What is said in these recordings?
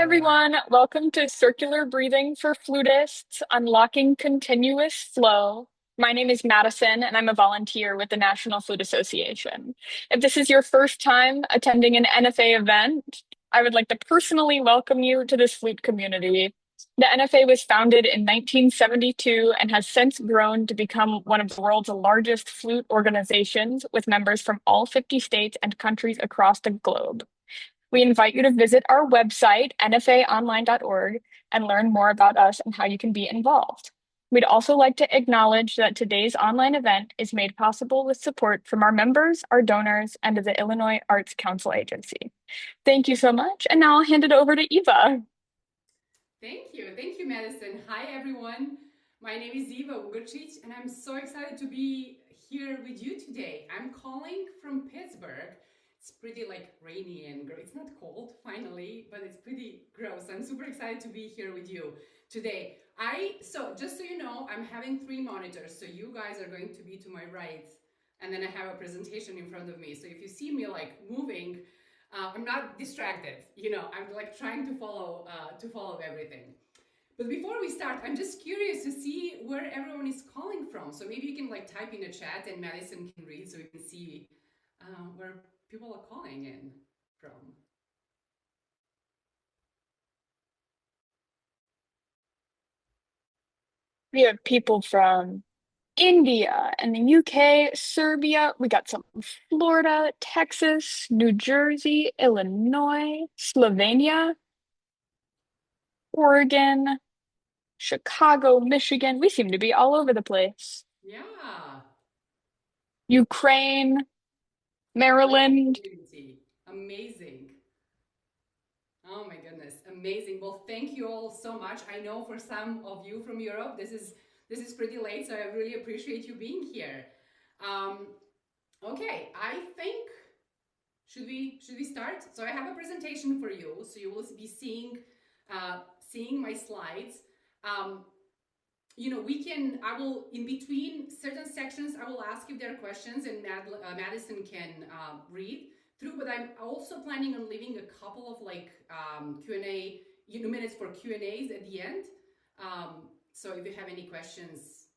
everyone, welcome to Circular Breathing for Flutists, Unlocking Continuous Flow. My name is Madison, and I'm a volunteer with the National Flute Association. If this is your first time attending an NFA event, I would like to personally welcome you to this flute community. The NFA was founded in 1972 and has since grown to become one of the world's largest flute organizations with members from all 50 states and countries across the globe. We invite you to visit our website, nfaonline.org, and learn more about us and how you can be involved. We'd also like to acknowledge that today's online event is made possible with support from our members, our donors, and the Illinois Arts Council Agency. Thank you so much, and now I'll hand it over to Eva. Thank you, Madison. Hi, everyone. My name is Ugrčić, and I'm so excited to be here with you today. I'm calling from Pittsburgh. It's pretty rainy and it's not cold finally, but it's pretty gross. I'm super excited to be here with you today. So just so you know, I'm having 3 monitors. So you guys are going to be to my right, and then I have a presentation in front of me. So if you see me moving, I'm not distracted. I'm trying to follow everything. But before we start, I'm just curious to see where everyone is calling from. So maybe you can type in the chat and Madison can read so we can see where people are calling in from. We have people from India and the UK, Serbia. We got some from Florida, Texas, New Jersey, Illinois, Slovenia, Oregon, Chicago, Michigan. We seem to be all over the place. Yeah. Ukraine, Maryland. Amazing. Oh my goodness, amazing. Well, thank you all so much. I know for some of you from Europe, this is pretty late, so I really appreciate you being here. Okay, I think should we start? So I have a presentation for you, so you will be seeing my slides. I will, in between certain sections, I will ask if there are questions, and Madison can read through, but I'm also planning on leaving a couple of Q&A, minutes for Q&As at the end. So if you have any questions,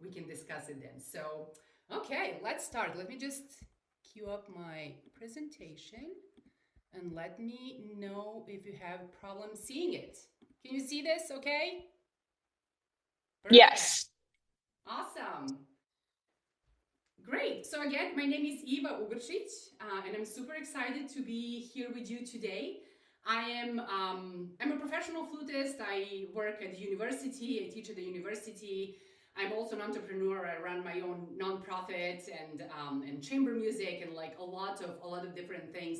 we can discuss it then. So, okay, let's start. Let me just queue up my presentation and let me know if you have problems seeing it. Can you see this okay? Perfect. Yes. Awesome. Great. So again, my name is Eva Ugrčić, and I'm super excited to be here with you today. I'm a professional flutist. I work at the university. I teach at the university. I'm also an entrepreneur. I run my own nonprofit and chamber music and a lot of different things.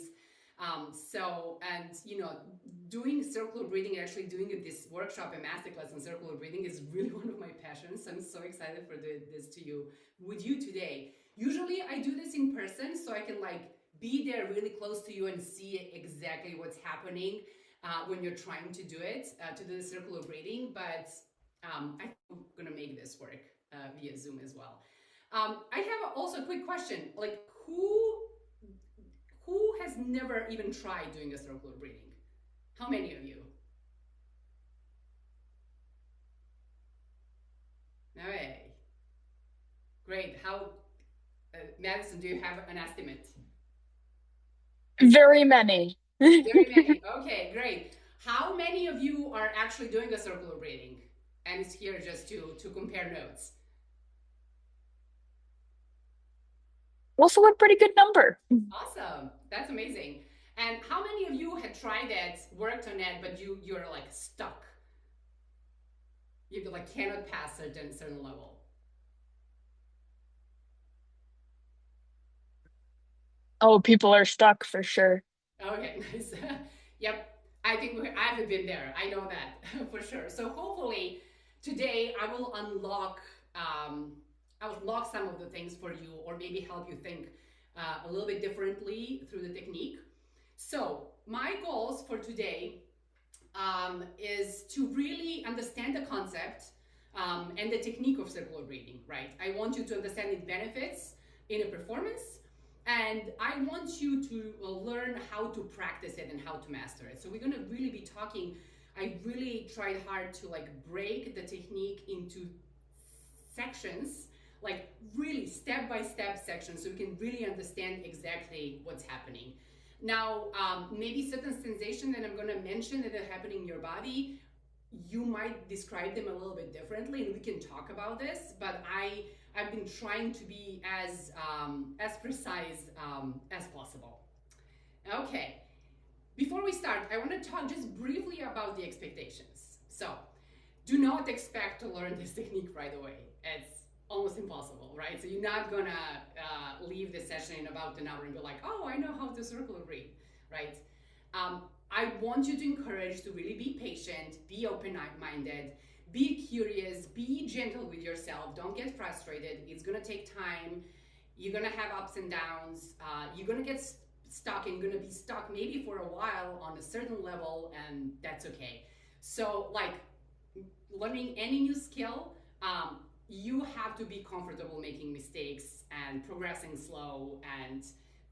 Doing circular breathing, actually doing this workshop and masterclass on circular breathing is really one of my passions. I'm so excited for this with you today. Usually I do this in person, so I can be there really close to you and see exactly what's happening when you're trying to do it, to do the circular breathing. But I'm gonna make this work via Zoom as well. I have also a quick question, who has never even tried doing a circular breathing? How many of you? Okay. Great. Madison, do you have an estimate? Very many. Very many. Okay, great. How many of you are actually doing a circular breathing and is here just to compare notes? Also a pretty good number. Awesome. That's amazing. And how many of you had tried it, worked on it, but you're stuck? You cannot pass a certain level. Oh, people are stuck for sure. Okay, nice. Yep. I think I haven't been there. I know that for sure. So hopefully today I will unlock some of the things for you, or maybe help you think a little bit differently through the technique. So my goals for today is to really understand the concept and the technique of circular breathing, right? I want you to understand its benefits in a performance. And I want you to learn how to practice it and how to master it. So we're going to really be talking. I really tried hard to like break the technique into sections, like really step-by-step sections, so you can really understand exactly what's happening. Now, maybe certain sensations that I'm going to mention that are happening in your body, you might describe them a little bit differently, and we can talk about this. But I've been trying to be as precise as possible. Okay. Before we start, I want to talk just briefly about the expectations. So, do not expect to learn this technique right away. It's almost impossible, right? So you're not gonna leave this session in about an hour and be like, oh, I know how to circular breathe, right? I want you to encourage to really be patient, be open-minded, be curious, be gentle with yourself. Don't get frustrated. It's gonna take time. You're gonna have ups and downs. You're gonna get stuck, and you're gonna be stuck maybe for a while on a certain level, and that's okay. So like learning any new skill, you have to be comfortable making mistakes and progressing slow and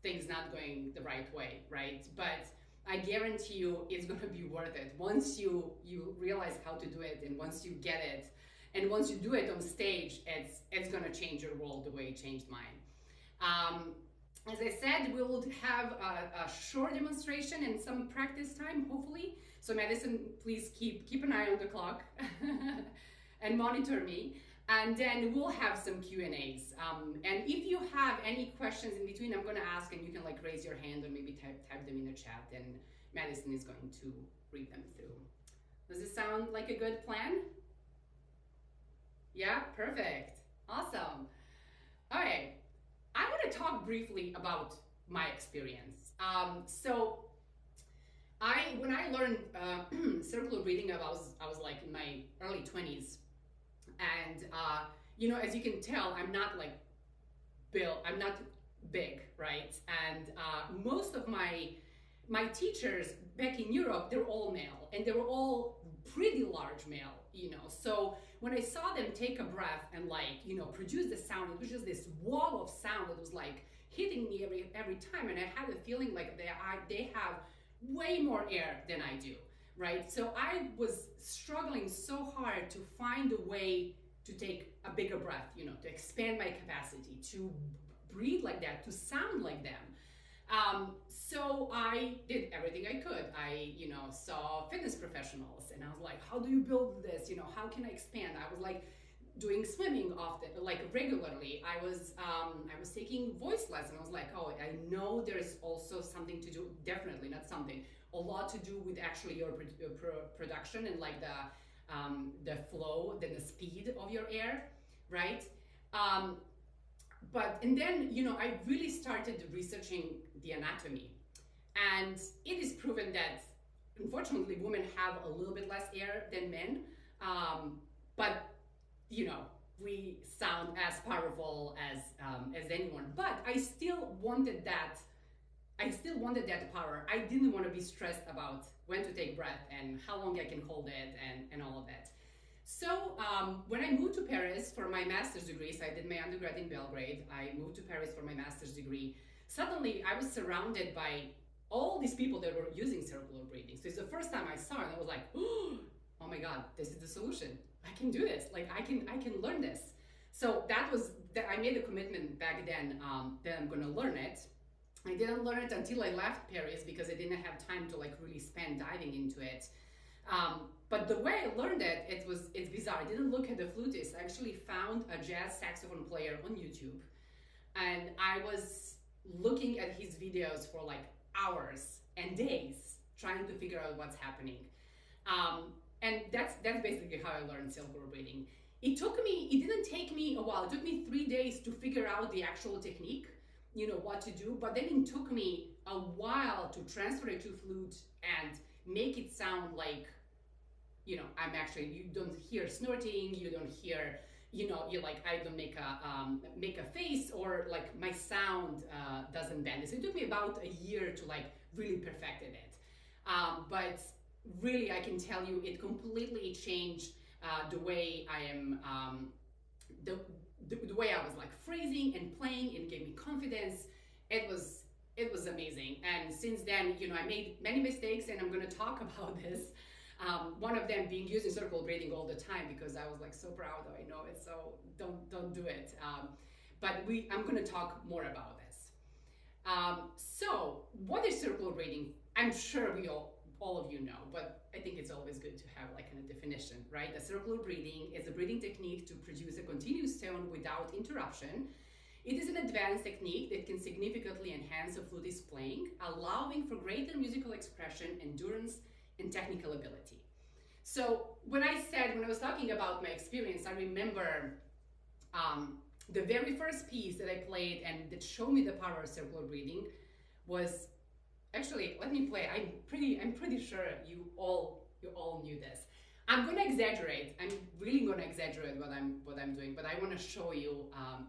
things not going the right way, right? But I guarantee you it's going to be worth it once you realize how to do it, and once you get it, and once you do it on stage, it's going to change your world the way it changed mine. As I said, we will have a short demonstration and some practice time, hopefully. So Madison, please keep an eye on the clock and monitor me. And then we'll have some Q&As. And if you have any questions in between, I'm going to ask, and you can like raise your hand or maybe type them in the chat, and Madison is going to read them through. Does it sound like a good plan? Yeah, perfect. Awesome. All right. I want to talk briefly about my experience. So when I learned circular breathing, I was like in my early 20s. And, you know, as you can tell, I'm not like I'm not big, right? And most of my teachers back in Europe, they're all male, and they were all pretty large male, you know. So when I saw them take a breath and like, you know, produce the sound, it was just this wall of sound that was like hitting me every time. And I had a feeling like they have way more air than I do. Right? So I was struggling so hard to find a way to take a bigger breath, you know, to expand my capacity, to breathe like that, to sound like them. So I did everything I could. I, you know, saw fitness professionals, and I was like, how do you build this? You know, how can I expand? I was like doing swimming often, like regularly. I was taking voice lessons. I was like, oh, I know there's also something to do, definitely not something, a lot to do with actually your production and like the flow, then the speed of your air, right? And then, you know, I really started researching the anatomy, and it is proven that unfortunately women have a little bit less air than men, but you know, we sound as powerful as anyone. But I still wanted that. I still wanted that power. I didn't want to be stressed about when to take breath and how long I can hold it and all of that. So when I moved to Paris for my master's degree, so I did my undergrad in Belgrade, I moved to Paris for my master's degree. Suddenly I was surrounded by all these people that were using circular breathing. So it's the first time I saw it, and I was like, oh my God, this is the solution. I can do this. Like I can learn this. So I made a commitment back then that I'm going to learn it. I didn't learn it until I left Paris because I didn't have time to like really spend diving into it. But the way I learned it, it's bizarre. I didn't look at the flutist. I actually found a jazz saxophone player on YouTube, and I was looking at his videos for like hours and days trying to figure out what's happening. And that's basically how I learned circular breathing. It didn't take me a while. It took me 3 days to figure out the actual technique, you know, what to do. But then it took me a while to transfer it to flute and make it sound like, you know, you don't hear snorting, you don't hear, you know, I don't make a face, or like my sound doesn't bend. So it took me about a year to like really perfected it. But really, I can tell you, it completely changed the way I am, the way I was like phrasing and playing, and gave me confidence. it was amazing. And since then, I made many mistakes, and I'm going to talk about this. One of them being using circle breathing all the time, because I was like so proud that I know it. So don't do it. But I'm going to talk more about this. So what is circular breathing? I'm sure we all of you know, but I think it's always good to have like a definition, right? A circular breathing is a breathing technique to produce a continuous tone without interruption. It is an advanced technique that can significantly enhance a flutist's playing, allowing for greater musical expression, endurance, and technical ability. So when I was talking about my experience, I remember the very first piece that I played and that showed me the power of circular breathing was actually, let me play. I'm pretty sure you all knew this. I'm gonna exaggerate. I'm really gonna exaggerate what I'm doing, but I want to show you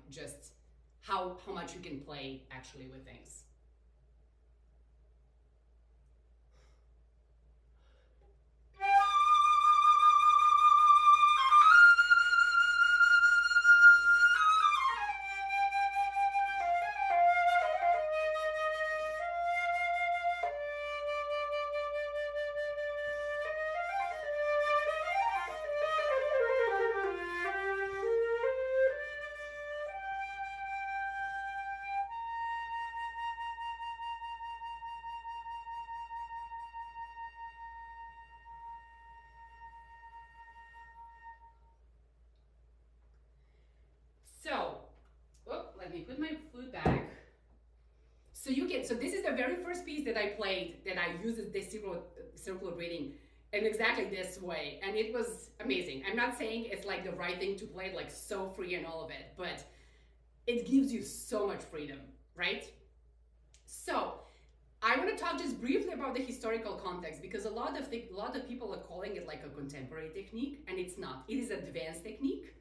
just how much you can play actually with things. So, let me put my flute back. So this is the very first piece that I played that I used this circular breathing in exactly this way, and it was amazing. I'm not saying it's like the right thing to play, like so free and all of it, but it gives you so much freedom, right? So I want to talk just briefly about the historical context, because a lot of people are calling it like a contemporary technique, and it's not. It is an advanced technique,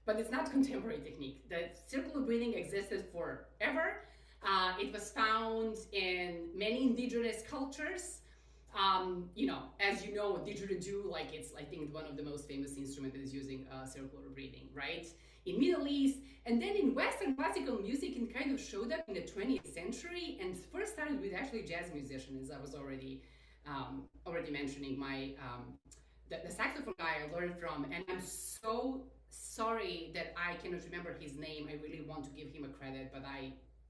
but it's not contemporary technique. The circular breathing existed forever. It was found in many indigenous cultures. As you know, didgeridoo, like it's, I think, one of the most famous instruments that is using circular breathing, right? In Middle East, and then in Western classical music, it kind of showed up in the 20th century, and first started with actually jazz musicians, as I was already mentioning. The saxophone guy I learned from, and I'm so sorry that I cannot remember his name. I really want to give him a credit, but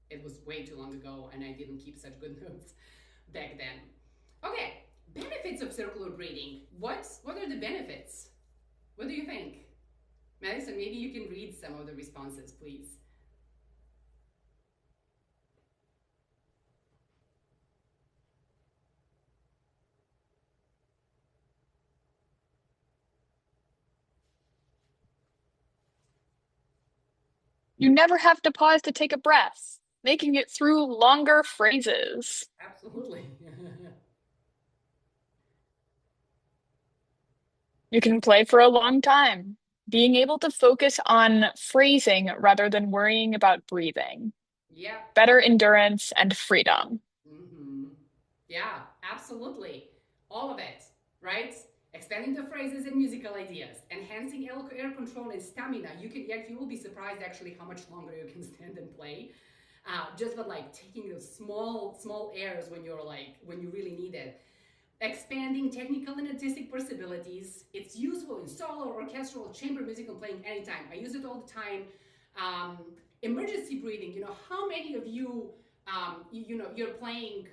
it was way too long ago, and I didn't keep such good notes back then. Okay, benefits of circular breathing. What are the benefits? What do you think? Madison, maybe you can read some of the responses, please. You never have to pause to take a breath, making it through longer phrases. Absolutely. You can play for a long time, being able to focus on phrasing rather than worrying about breathing. Yeah. Better endurance and freedom. Mm-hmm. Yeah, absolutely. All of it, right? Expanding the phrases and musical ideas, enhancing air control and stamina. You will be surprised actually how much longer you can stand and play. Just with like taking those small airs when you really need it. Expanding technical and artistic possibilities. It's useful in solo, orchestral, chamber music, and playing anytime. I use it all the time. Emergency breathing. How many of you, you're playing,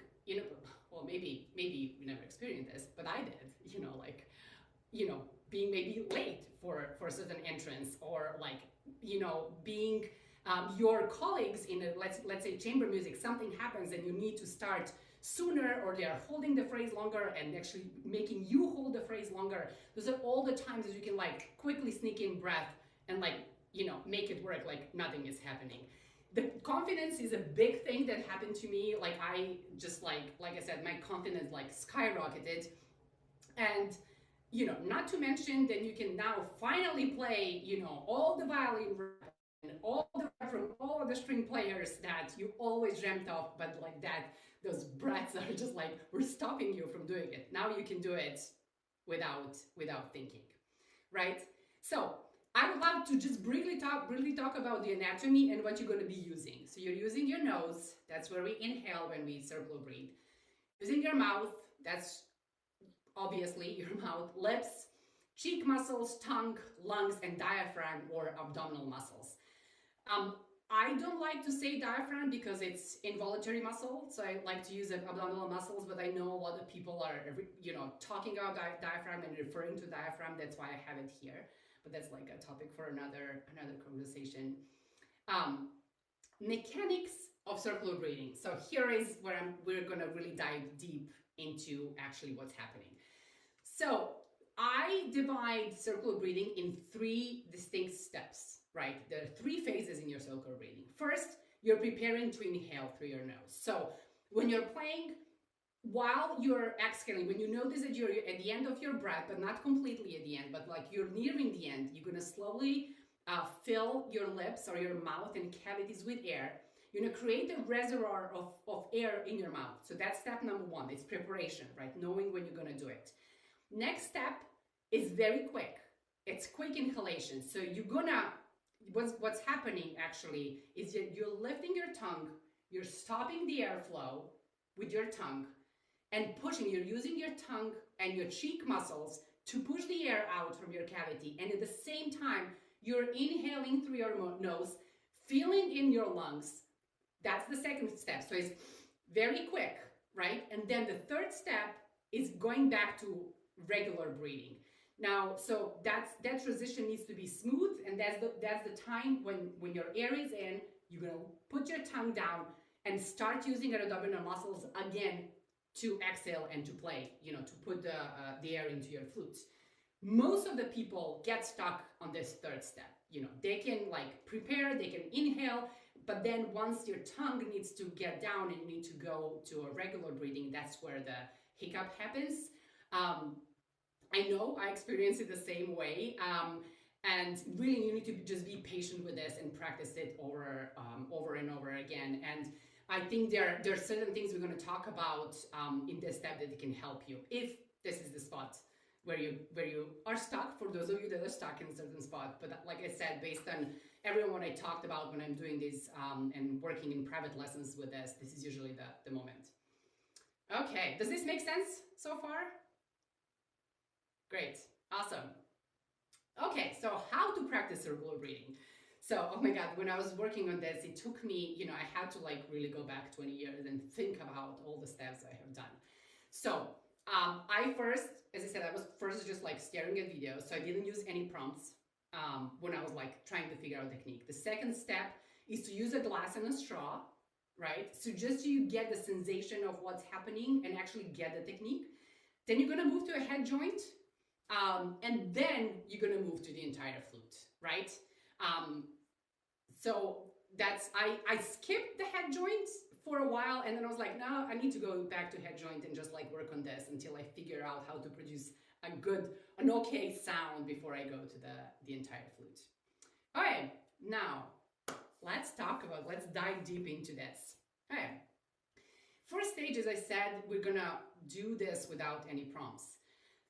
well, maybe you never experienced this, but I did. Being maybe late for a certain entrance, or like, being your colleagues in let's say chamber music, something happens and you need to start sooner, or they are holding the phrase longer and actually making you hold the phrase longer. Those are all the times that you can like quickly sneak in breath and like, make it work like nothing is happening. The confidence is a big thing that happened to me. Like I just like I said, my confidence like skyrocketed. And not to mention that you can now finally play, all the violin and all the from all of the string players that you always dreamt of, but like that, those breaths are just like, we're stopping you from doing it. Now you can do it without thinking, right? So I would love to just briefly talk about the anatomy and what you're going to be using. So you're using your nose. That's where we inhale when we circle breathe. Using your mouth. That's obviously your mouth, lips, cheek muscles, tongue, lungs, and diaphragm or abdominal muscles. I don't like to say diaphragm because it's involuntary muscle, so I like to use abdominal muscles, but I know a lot of people are, talking about diaphragm and referring to diaphragm. That's why I have it here, but that's like a topic for another conversation. Mechanics of circular breathing. So here is where we're gonna really dive deep into actually what's happening. So I divide circular breathing in 3 distinct steps, right? There are 3 phases in your circular breathing. First, you're preparing to inhale through your nose. So when you're playing, while you're exhaling, when you notice that you're at the end of your breath, but not completely at the end, but like you're nearing the end, you're gonna slowly fill your lips or your mouth and cavities with air. You're gonna create a reservoir of air in your mouth. So that's step number 1. It's preparation, right? Knowing when you're gonna do it. Next step is very quick. It's quick inhalation. So you're gonna, what's happening actually is that you're lifting your tongue, you're stopping the airflow with your tongue and pushing, you're using your tongue and your cheek muscles to push the air out from your cavity. And at the same time, you're inhaling through your nose, feeling in your lungs. That's the second step. So it's very quick, right? And then the third step is going back to regular breathing. Now, so that transition needs to be smooth, and that's the time when your air is in, you're gonna put your tongue down and start using your abdominal muscles again to exhale and to play, to put the air into your flutes. Most of the people get stuck on this third step. They can like prepare, they can inhale, but then once your tongue needs to get down and you need to go to a regular breathing, that's where the hiccup happens. I know I experienced it the same way. And really, you need to just be patient with this and practice it over and over again. And I think there are certain things we're going to talk about in this step that can help you if this is the spot where you are stuck. For those of you that are stuck in a certain spot, but like I said, based on everyone I talked about when I'm doing this and working in private lessons with this is usually the moment. Okay, does this make sense so far? Great, awesome. Okay, so how to practice circular breathing. So, oh my God, when I was working on this, it took me, I had to like really go back 20 years and think about all the steps I have done. So, I first, as I said, I was first just like staring at videos, so I didn't use any prompts when I was like trying to figure out technique. The second step is to use a glass and a straw, right? So just so you get the sensation of what's happening and actually get the technique. Then you're gonna move to a head joint, and then you're gonna move to the entire flute, right? So that's, I skipped the head joint for a while, and then I was like, no, I need to go back to head joint and just like work on this until I figure out how to produce an okay sound before I go to the entire flute. All right, now let's dive deep into this. All right. First stage, as I said, we're gonna do this without any prompts.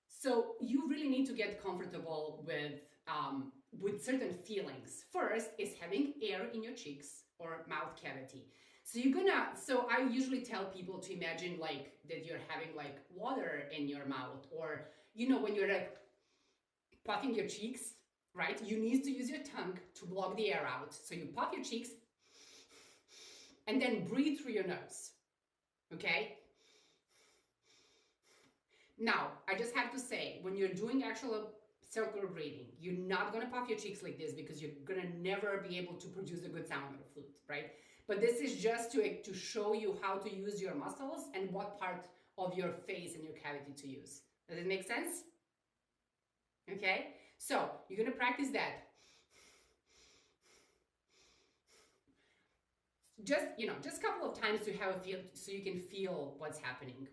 So you really need to get comfortable with certain feelings. First is having air in your cheeks or mouth cavity. So I usually tell people to imagine like that you're having like water in your mouth, or when you're like puffing your cheeks, right? You need to use your tongue to block the air out. So you puff your cheeks and then breathe through your nose. Okay? Now, I just have to say, when you're doing actual circular breathing, you're not going to puff your cheeks like this because you're going to never be able to produce a good sound on a flute, right? But this is just to show you how to use your muscles and what part of your face and your cavity to use. Does it make sense? Okay? So, you're going to practice that. Just a couple of times to have a feel, so you can feel what's happening.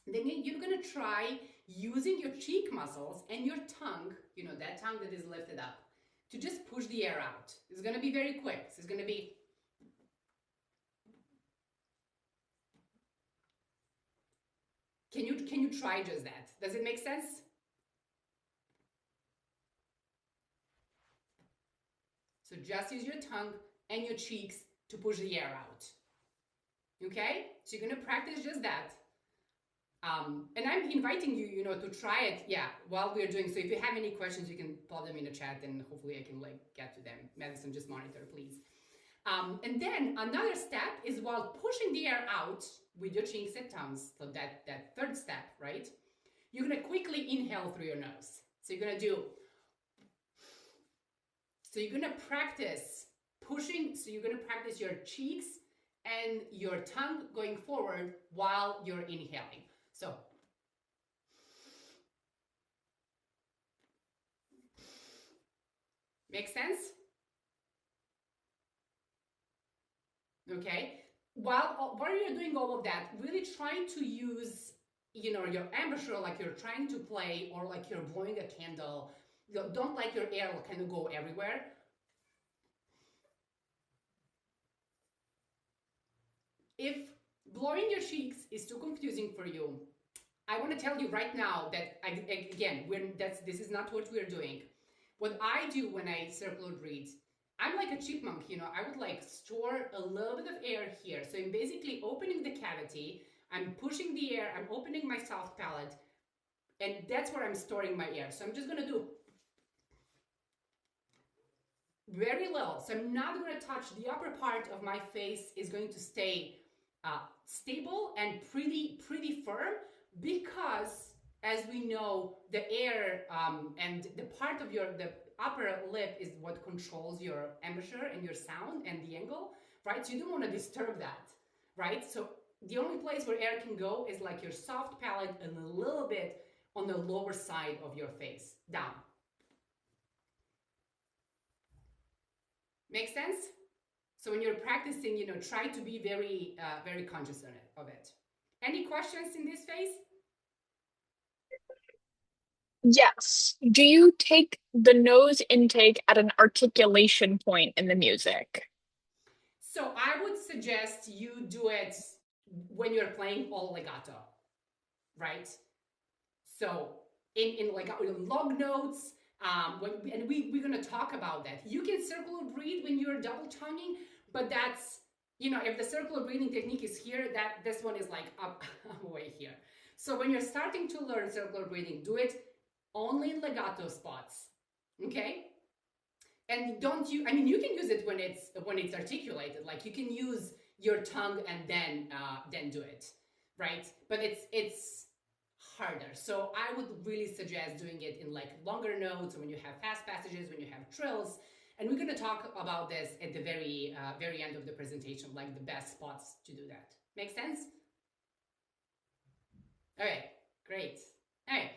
Then you're going to try using your cheek muscles and your tongue, that tongue that is lifted up, to just push the air out. It's going to be very quick. So it's going to be... Can you try just that? Does it make sense? So just use your tongue and your cheeks to push the air out. Okay? So you're gonna practice just that. And I'm inviting you, to try it, while we're doing. So if you have any questions, you can pop them in the chat, and hopefully I can get to them. Madison, just monitor, please. And then another step is while pushing the air out with your cheeks and tongues. So that third step, right? You're gonna quickly inhale through your nose. So you're gonna practice pushing. So you're gonna practice your cheeks and your tongue going forward while you're inhaling. So make sense? Okay. While you're doing all of that, really try to use, your embouchure like you're trying to play, or like you're blowing a candle. Don't let your air kind of go everywhere. If blowing your cheeks is too confusing for you, I want to tell you right now that, this is not what we're doing. What I do when I circular breathe, I'm like a chipmunk, I would store a little bit of air here. So I'm basically opening the cavity, I'm pushing the air, I'm opening my soft palate, and that's where I'm storing my air. So I'm just gonna do very little. So I'm not gonna touch the upper part of my face. Is going to stay stable and pretty firm, because as we know, the air and the part of the upper lip is what controls your embouchure and your sound and the angle, right? So you don't want to disturb that, right? So the only place where air can go is like your soft palate and a little bit on the lower side of your face, down. Make sense? So when you're practicing, try to be very, very conscious of it. Any questions in this phase? Yes. Do you take the nose intake at an articulation point in the music? So I would suggest you do it when you're playing all legato, right? So in long notes, we're gonna talk about that. You can circular breathe when you're double tonguing, but that's, if the circular breathing technique is here, this one is like up way here. So when you're starting to learn circular breathing, do it only in legato spots, okay? And you can use it when it's articulated. Like you can use your tongue and then do it, right? But it's harder. So I would really suggest doing it in longer notes, or when you have fast passages, when you have trills. And we're going to talk about this at the very end of the presentation, like the best spots to do that. Make sense? Okay, great. All right,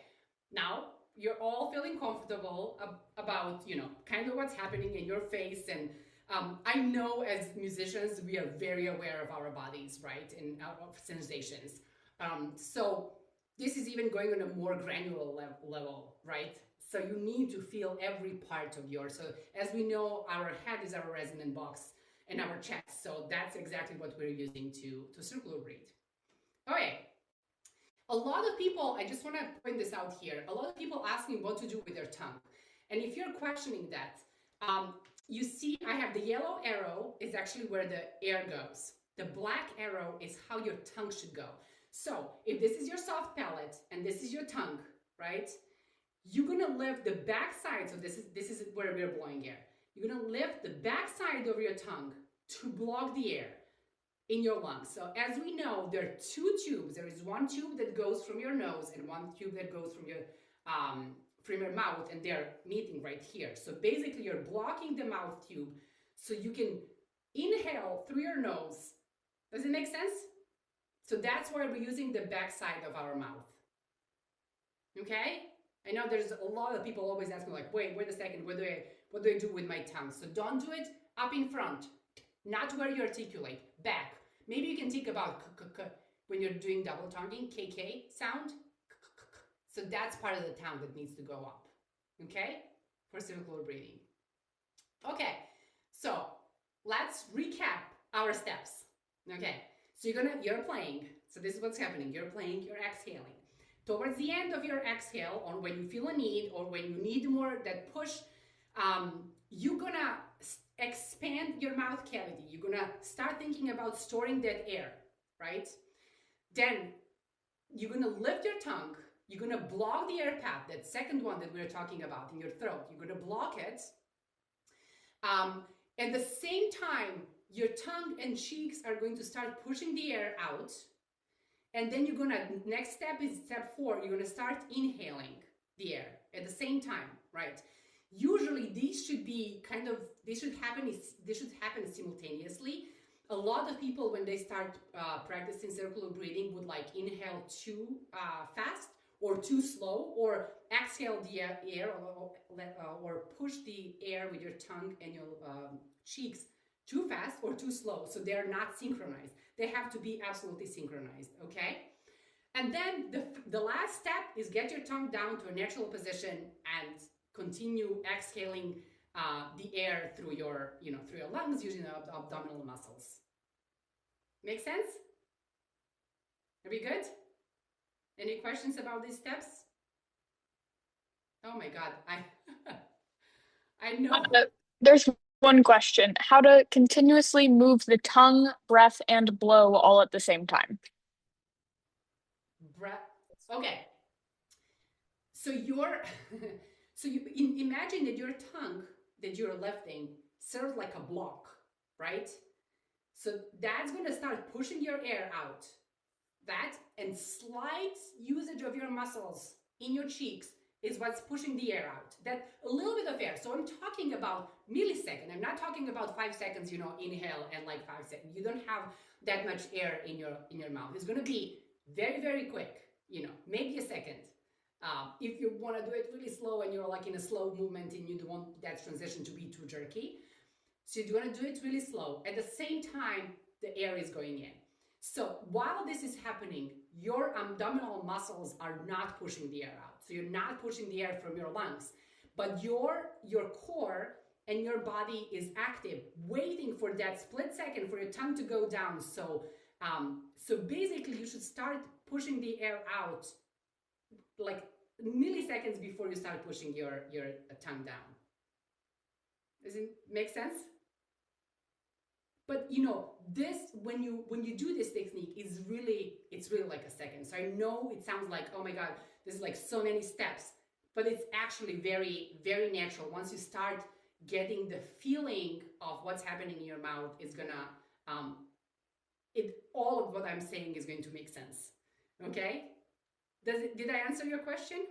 now you're all feeling comfortable about, kind of what's happening in your face. And I know as musicians, we are very aware of our bodies, right? And of sensations. So this is even going on a more granular level, right? So you need to feel every part of yours. So as we know, our head is our resonant box and our chest. So that's exactly what we're using to circular breathe. Okay. A lot of people, I just want to point this out here, a lot of people ask me what to do with their tongue. And if you're questioning that, you see I have the yellow arrow is actually where the air goes. The black arrow is how your tongue should go. So if this is your soft palate and this is your tongue, right? You're going to lift the back side. So this is where we're blowing air. You're going to lift the back side of your tongue to block the air in your lungs. So as we know, there are two tubes. There is one tube that goes from your nose and one tube that goes from your mouth, and they're meeting right here. So basically you're blocking the mouth tube so you can inhale through your nose. Does it make sense? So that's why we're using the back side of our mouth. Okay? I know there's a lot of people always asking like, wait a second, what do I do with my tongue? So don't do it up in front. Not where you articulate, back. Maybe you can think about when you're doing double tonguing, KK sound. So that's part of the tongue that needs to go up, okay? For circular breathing. Okay, so let's recap our steps, okay? So you're playing, so this is what's happening. You're playing, you're exhaling. Towards the end of your exhale, or when you feel a need, or when you need more that push, you're gonna expand your mouth cavity. You're gonna start thinking about storing that air, right? Then you're gonna lift your tongue. You're gonna block the air path, that second one that we were talking about in your throat. You're gonna block it. At the same time, your tongue and cheeks are going to start pushing the air out. And then you're gonna, next step is step 4, you're gonna start inhaling the air at the same time, right? Usually these should be kind of, they should happen simultaneously. A lot of people, when they start practicing circular breathing, would like inhale too fast or too slow, or exhale the air, or push the air with your tongue and your cheeks too fast or too slow. So they're not synchronized. They have to be absolutely synchronized, okay? And then the last step is get your tongue down to a natural position and continue exhaling the air through your, through your lungs using the abdominal muscles. Make sense? Are we good? Any questions about these steps? Oh my God, I know. There's one question. How to continuously move the tongue, breath, and blow all at the same time? Breath. Okay. So imagine that your tongue that you're lifting serves like a block, right? So that's going to start pushing your air out. That and slight usage of your muscles in your cheeks is what's pushing the air out. That a little bit of air. So I'm talking about millisecond. I'm not talking about 5 seconds, inhale and like 5 seconds. You don't have that much air in your mouth. It's going to be very, very quick, maybe a second. If you want to do it really slow and you're like in a slow movement and you don't want that transition to be too jerky. So you want to do it really slow. At the same time, the air is going in. So while this is happening, your abdominal muscles are not pushing the air out. So you're not pushing the air from your lungs, but your core and your body is active, waiting for that split second for your tongue to go down. So basically you should start pushing the air out like milliseconds before you start pushing your tongue down. Does it make sense? But this, when you do this technique, it's really like a second. So I know it sounds like, oh my God, this is like so many steps, but it's actually very, very natural. Once you start getting the feeling of what's happening in your mouth, it's gonna, all of what I'm saying is going to make sense. Okay? Did I answer your question?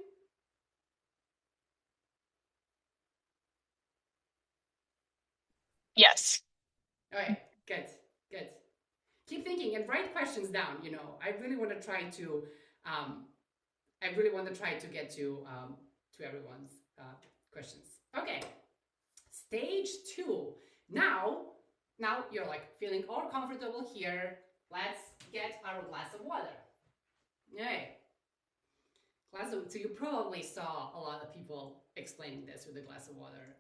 Yes. All right, good. Keep thinking and write questions down. I really want to try to, get to everyone's questions. Okay, stage 2. Now you're like feeling all comfortable here. Let's get our glass of water. Okay. So you probably saw a lot of people explaining this with a glass of water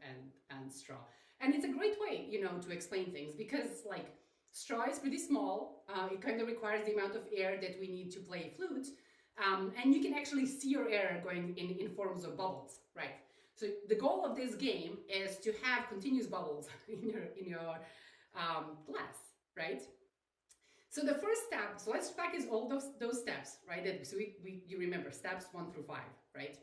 and straw. And it's a great way, to explain things, because like straw is pretty small. It kind of requires the amount of air that we need to play flute. And you can actually see your air going in forms of bubbles, right? So the goal of this game is to have continuous bubbles in your glass, right? So the first step, so let's practice all those steps, right? So you remember steps 1 through 5, right?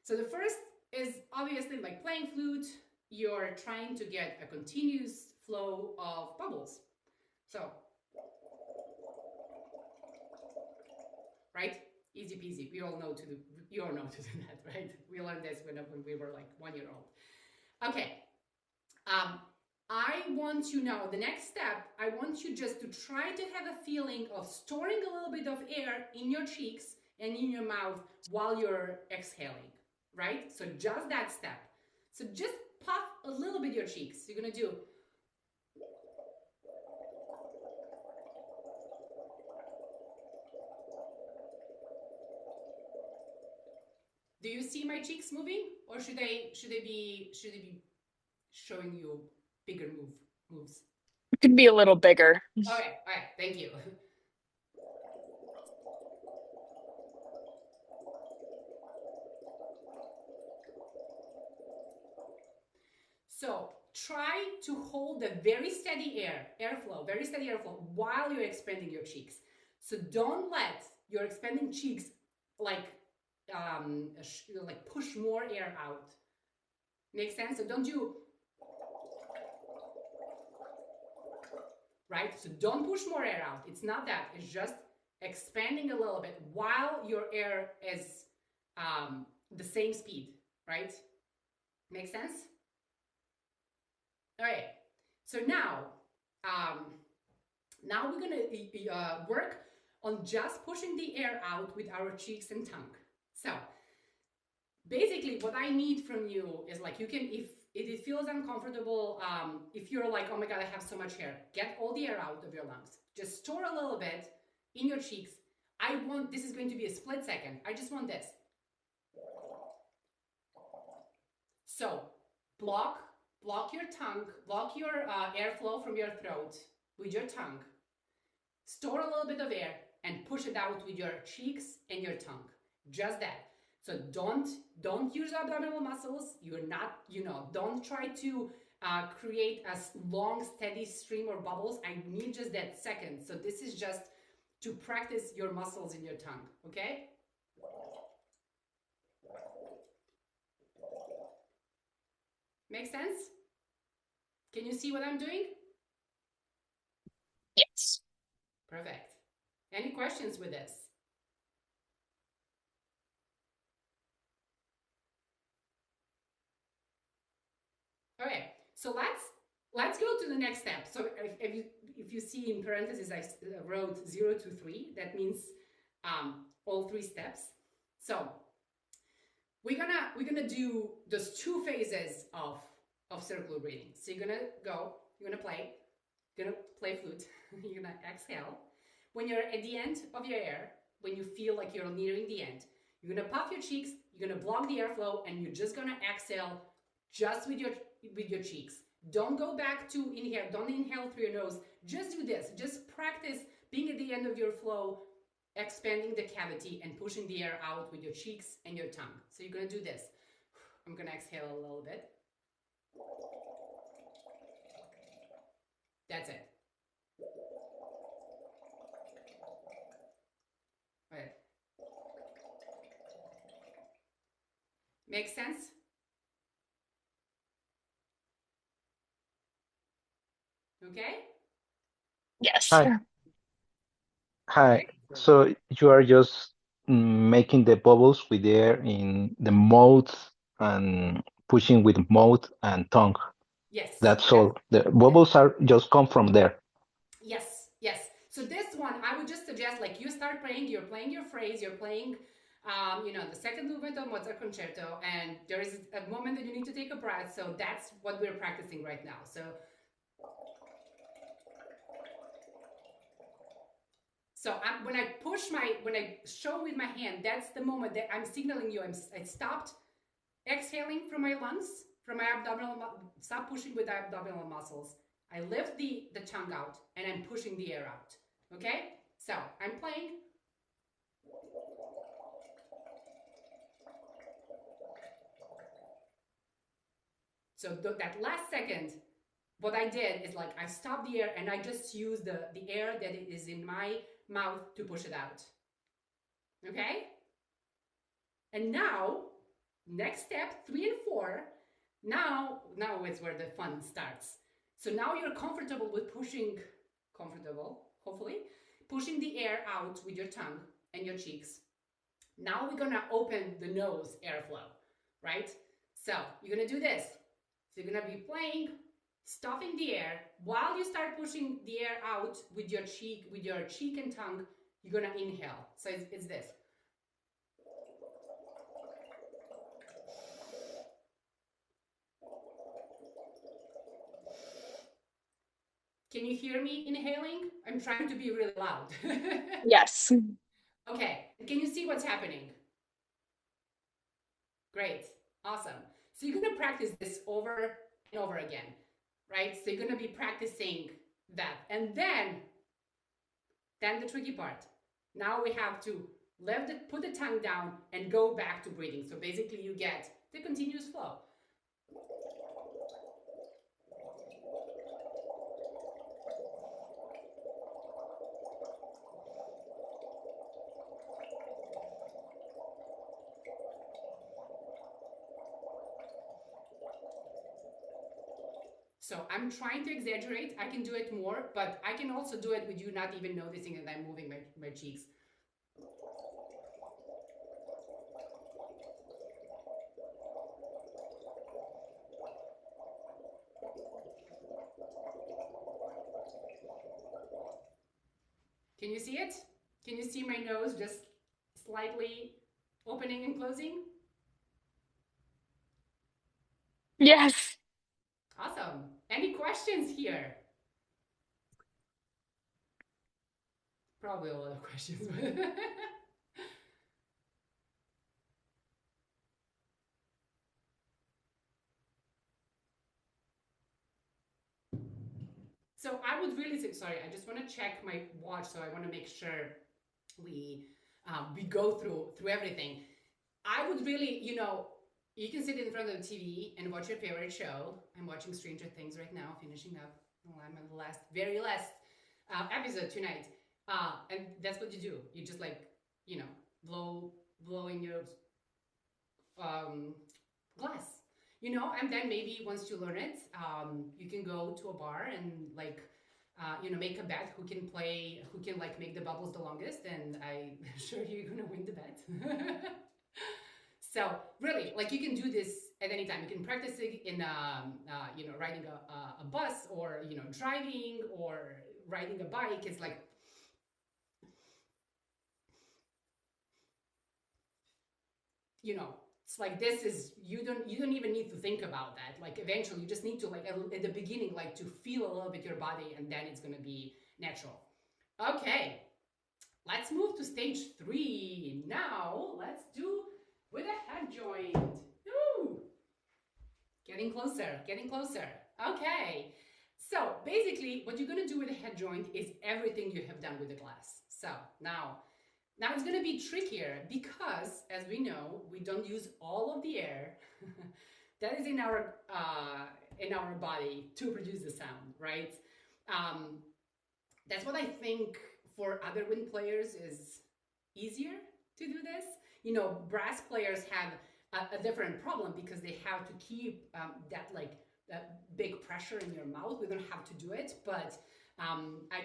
So the first is obviously like playing flute. You're trying to get a continuous flow of bubbles. So, right? Easy peasy. We all know to do that, right? We learned this when we were like 1-year-old. Okay. I want you now, the next step, I want you just to try to have a feeling of storing a little bit of air in your cheeks and in your mouth while you're exhaling, right? So just that step. So just puff a little bit your cheeks. You're going to do. Do you see my cheeks moving, or should they be showing you bigger moves? It could be a little bigger. All right, thank you. So try to hold a very steady airflow, very steady airflow while you're expanding your cheeks. So don't let your expanding cheeks like push more air out. Makes sense? So don't do, right? So don't push more air out. It's not that. It's just expanding a little bit while your air is the same speed, right? Make sense? All right. So now we're gonna work on just pushing the air out with our cheeks and tongue. So basically what I need from you is like, you can, if it feels uncomfortable, if you're like, oh my God, I have so much hair, get all the air out of your lungs. Just store a little bit in your cheeks. This is going to be a split second. I just want this. So block your tongue, block your airflow from your throat with your tongue. Store a little bit of air and push it out with your cheeks and your tongue. Just that. So don't use abdominal muscles. You're not, don't try to create a long, steady stream or bubbles. I need just that second. So this is just to practice your muscles in your tongue, okay? Make sense? Can you see what I'm doing? Yes. Perfect. Any questions with this? Okay, so let's go to the next step. So if you see in parentheses, I wrote 0 to 3. That means all 3 steps. So we're gonna do those 2 phases of circular breathing. So you're gonna play flute. You're gonna exhale. When you're at the end of your air, when you feel like you're nearing the end, you're gonna puff your cheeks, you're gonna block the airflow, and you're just gonna exhale just with your cheeks. Don't go back to inhale. Don't inhale through your nose. Just do this. Just practice being at the end of your flow, expanding the cavity and pushing the air out with your cheeks and your tongue. So you're gonna do this. I'm gonna exhale a little bit. That's it. All right. Make sense? Okay? Yes. Hi. Hi. So you are just making the bubbles with the air in the mouth and pushing with mouth and tongue. Yes. That's all. The bubbles are just come from there. Yes, yes. So this one, I would just suggest, like, you start playing, you're playing your phrase, you're playing, the second movement of Mozart concerto, and there is a moment that you need to take a breath. So that's what we're practicing right now. So when I show with my hand, that's the moment that I'm signaling you. I stopped exhaling from my lungs, from my abdominal, stop pushing with the abdominal muscles. I lift the tongue out and I'm pushing the air out. Okay? So I'm playing. So that last second, what I did is, like, I stopped the air and I just used the air that is in my mouth to push it out. Okay? And now, next step, 3 and 4, now is where the fun starts. So now you're comfortable with hopefully, pushing the air out with your tongue and your cheeks. Now we're gonna open the nose airflow, right? So you're gonna do this. So you're gonna be playing, stuffing the air. While you start pushing the air out with your cheek and tongue, you're gonna inhale. So it's this. Can you hear me inhaling? I'm trying to be really loud. Yes. Okay, can you see what's happening? Great, awesome. So you're gonna practice this over and over again, right? So you're gonna be practicing that. And then the tricky part. Now we have to put the tongue down and go back to breathing. So basically you get the continuous flow. So I'm trying to exaggerate. I can do it more, but I can also do it with you not even noticing that I'm moving my cheeks. Can you see it? Can you see my nose just slightly opening and closing? Yes. Awesome. Any questions here? Probably a lot of questions. So I would really say, sorry, I just want to check my watch, so I want to make sure we go through everything. I would really, you can sit in front of the TV and watch your favorite show. I'm watching Stranger Things right now, finishing up. Well, I'm on the very last episode tonight, and that's what you do. You just like, blow in your glass, and then maybe once you learn it, you can go to a bar and like make a bet who can like make the bubbles the longest, and I'm sure you're gonna win the bet. So really, like, you can do this at any time. You can practice it in riding a bus, or driving, or riding a bike. It's like, it's like, this is, you don't even need to think about that. Like, eventually you just need to, like, at the beginning, like, to feel a little bit your body, and then it's gonna be natural. Okay, let's move to stage 3 now. Let's do with a head joint. Ooh. Getting closer, getting closer. Okay, so basically what you're gonna do with a head joint is everything you have done with the glass. So now it's going to be trickier, because, as we know, we don't use all of the air that is in our body to produce the sound, right? That's what I think for other wind players is easier to do this. Brass players have a different problem, because they have to keep that big pressure in your mouth. We don't have to do it, but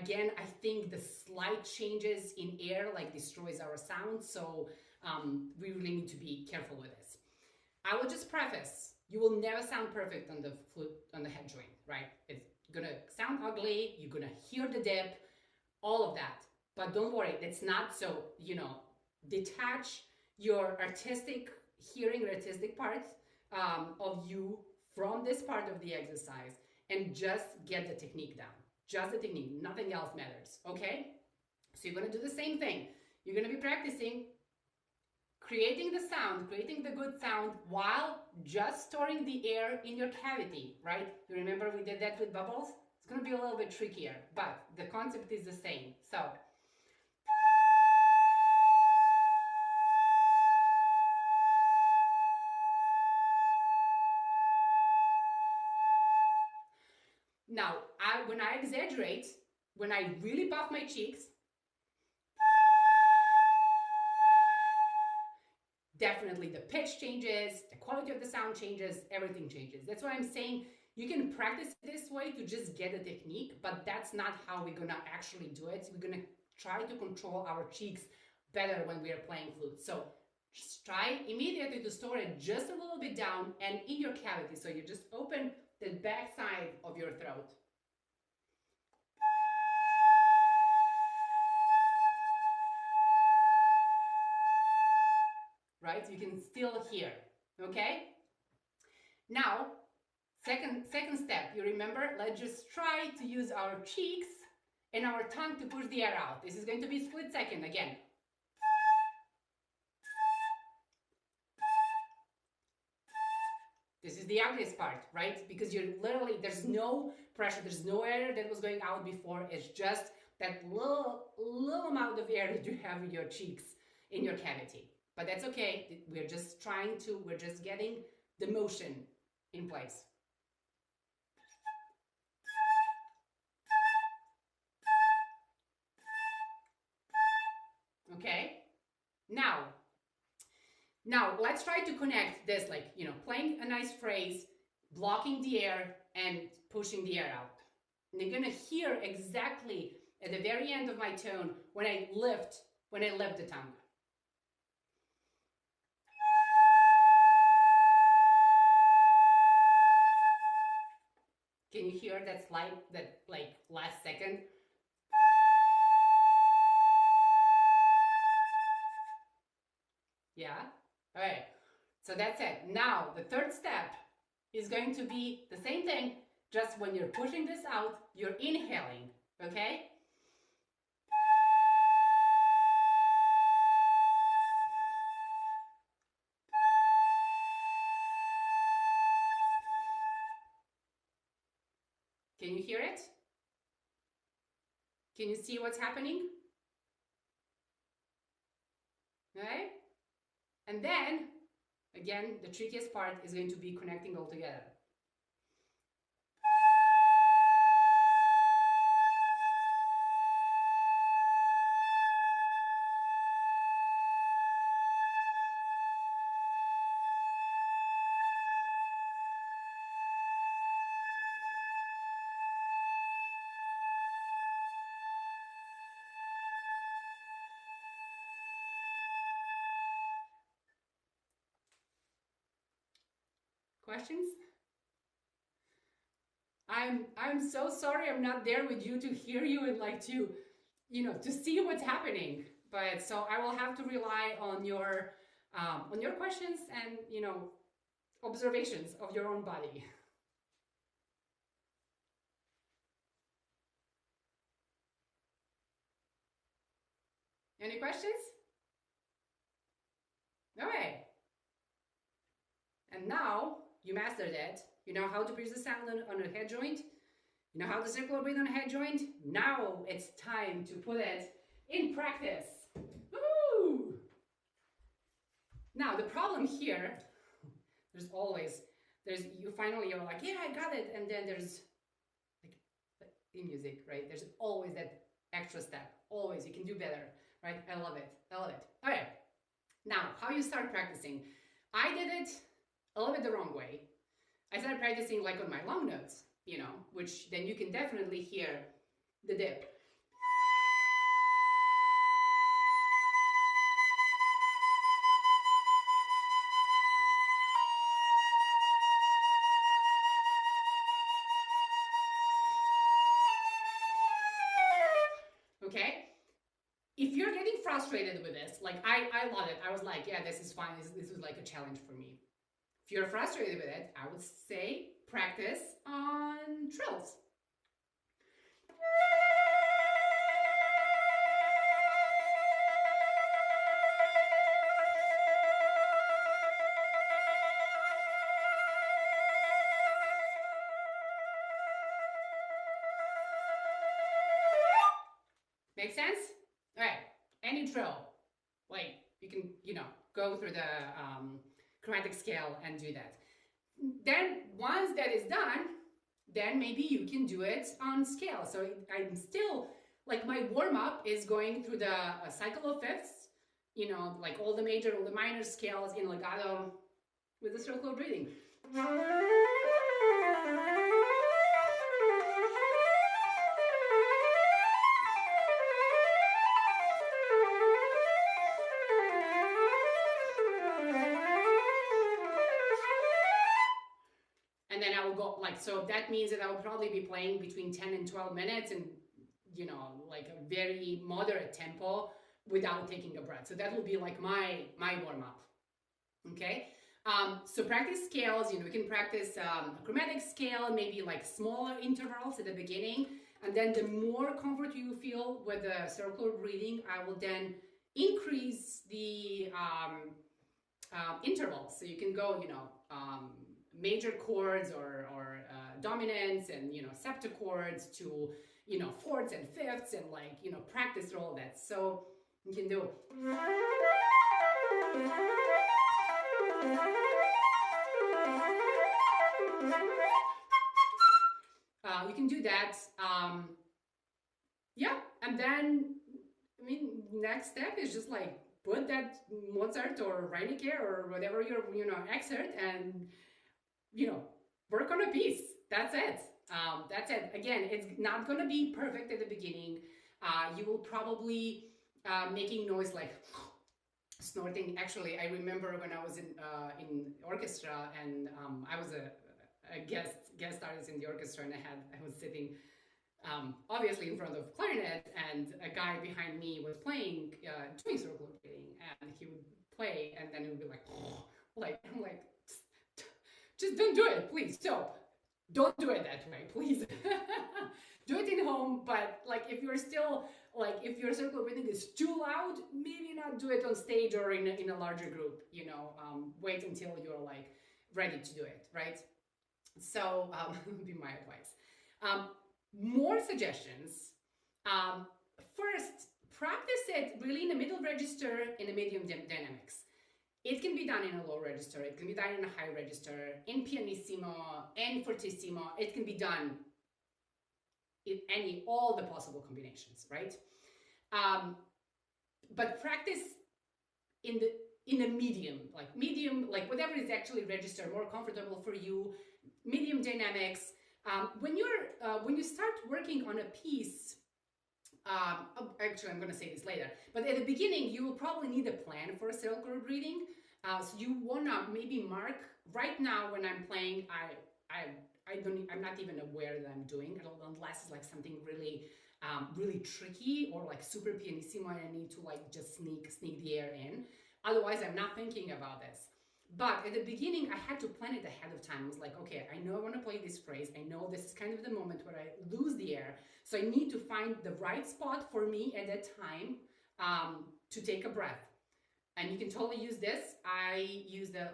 again, I think the slight changes in air like destroys our sound, so we really need to be careful with this. I will just preface, you will never sound perfect on the flute, on the head joint, right? It's gonna sound ugly, you're gonna hear the dip, all of that. But don't worry, it's not so, detach your artistic hearing, artistic part of you from this part of the exercise, and just get the technique down. Just the technique, nothing else matters, okay? So you're gonna do the same thing. You're gonna be practicing creating the sound, creating the good sound, while just storing the air in your cavity, right? You remember we did that with bubbles? It's gonna be a little bit trickier, but the concept is the same. So, now, when I exaggerate, when I really puff my cheeks, definitely the pitch changes, the quality of the sound changes, everything changes. That's why I'm saying you can practice this way to just get a technique, but that's not how we're gonna actually do it. We're gonna try to control our cheeks better when we are playing flute. So just try immediately to store it just a little bit down and in your cavity. So you just open the back side of your throat. Right? You can still hear, okay? Now, second step, you remember? Let's just try to use our cheeks and our tongue to push the air out. This is going to be split second again. This is the ugliest part, right? Because you're literally, there's no pressure, there's no air that was going out before. It's just that little amount of air that you have in your cheeks, in your cavity. But that's okay. We're just getting the motion in place. Okay? Now let's try to connect this, like, playing a nice phrase, blocking the air and pushing the air out. And you're gonna hear exactly at the very end of my tone when I lift the tongue. Can you hear that like last second? Yeah? All right. So that's it. Now, the third step is going to be the same thing, just when you're pushing this out, you're inhaling, okay? Can you hear it? Can you see what's happening? Okay? And then, again, the trickiest part is going to be connecting all together. Questions? I'm so sorry I'm not there with you to hear you and like to, to see what's happening. But so I will have to rely on your questions and, observations of your own body. Any questions? Okay. And now you mastered it. You know how to produce the sound on a head joint. You know how to circular breathe on a head joint. Now it's time to put it in practice. Woo! Now the problem here, you finally you're like, yeah, I got it. And then there's like in music, right? There's always that extra step. Always, you can do better, right? I love it. I love it. All right. Now, how you start practicing? I did it a little bit the wrong way. I started practicing like on my long notes, which then you can definitely hear the dip. Okay? If you're getting frustrated with this, like I love it. I was like, yeah, this is fine. This was like a challenge for me. If you're frustrated with it, I would say practice on trills. Make sense? All right, any trill. Like you can, go through the chromatic scale and do that. Then once that is done, then maybe you can do it on scale. So I'm still, like my warm-up is going through the cycle of fifths, like all the major, all the minor scales in legato with the circle of breathing. And then I will go so that means that I will probably be playing between 10 and 12 minutes and, like a very moderate tempo without taking a breath. So that will be like my warm-up. Okay. So practice scales, you can practice a chromatic scale, maybe like smaller intervals at the beginning. And then the more comfort you feel with the circular breathing, I will then increase the intervals. So you can go, major chords or dominants and, septichords to, fourths and fifths and like, practice through all that. So you can do you can do that. Yeah, and then next step is just like put that Mozart or Reinecke or whatever your excerpt and work on a piece. That's it. That's it. Again, it's not going to be perfect at the beginning. You will probably making noise like snorting. Actually, I remember when I was in orchestra, and I was a guest artist in the orchestra, and I was sitting obviously in front of clarinet, and a guy behind me was playing, doing circle repeating, and he would play, and then it would be like, like I'm like, just don't do it, please. So don't do it that way, please. Do it in home, but like if you're still like if your circle breathing is too loud, maybe not do it on stage or in a larger group. You know, wait until you're like ready to do it, right? So would be my advice. More suggestions. First, practice it really in the middle register in the medium dynamics. It can be done in a low register, it can be done in a high register, in pianissimo, and fortissimo. It can be done in all the possible combinations, right? But practice in a medium, like whatever is actually register, more comfortable for you, medium dynamics. When you start working on a piece, actually I'm going to say this later, but at the beginning you will probably need a plan for a circular breathing. So you wanna maybe mark right now when I'm playing. I'm not even aware that I'm doing it unless it's like something really really tricky or like super pianissimo and I need to like just sneak the air in. Otherwise I'm not thinking about this. But at the beginning, I had to plan it ahead of time. I was like, okay, I know I want to play this phrase. I know this is kind of the moment where I lose the air. So I need to find the right spot for me at that time to take a breath. And you can totally use this. I use the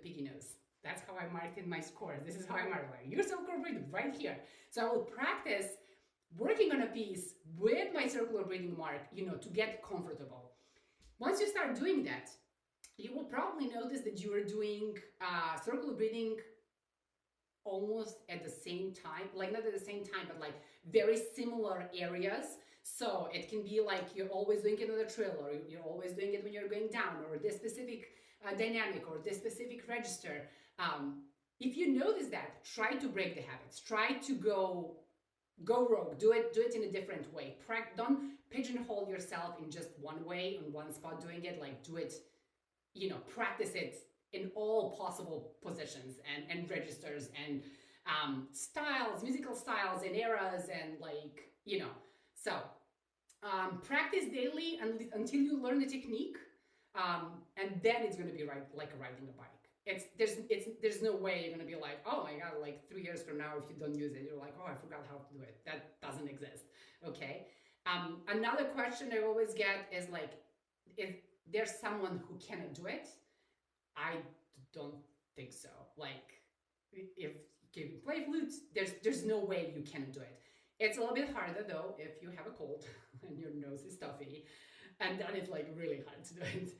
piggy nose. That's how I marked in my scores. This is how I marked it. Your circular breathing right here. So I will practice working on a piece with my circular breathing mark, you know, to get comfortable. Once you start doing that, you will probably notice that you are doing circular breathing almost at the same time, like not at the same time, but like very similar areas. So it can be like you're always doing it on the trill, or you're always doing it when you're going down, or this specific dynamic, or this specific register. If you notice that, try to break the habits. Try to go rogue. Do it in a different way. Don't pigeonhole yourself in just one way, on one spot doing it. Like do it, you know, practice it in all possible positions and registers and styles, musical styles and eras and like, you know. So practice daily until you learn the technique, and then it's going to be like riding a bike. There's no way you're going to be like, oh my god, like 3 years from now if you don't use it you're like, oh, I forgot how to do it. That doesn't exist. Okay. Another question I always get is like, if there's someone who cannot do it, I don't think so. Like if you can play flute, there's no way you can do it. It's a little bit harder though if you have a cold and your nose is stuffy, and then it's like really hard to do it.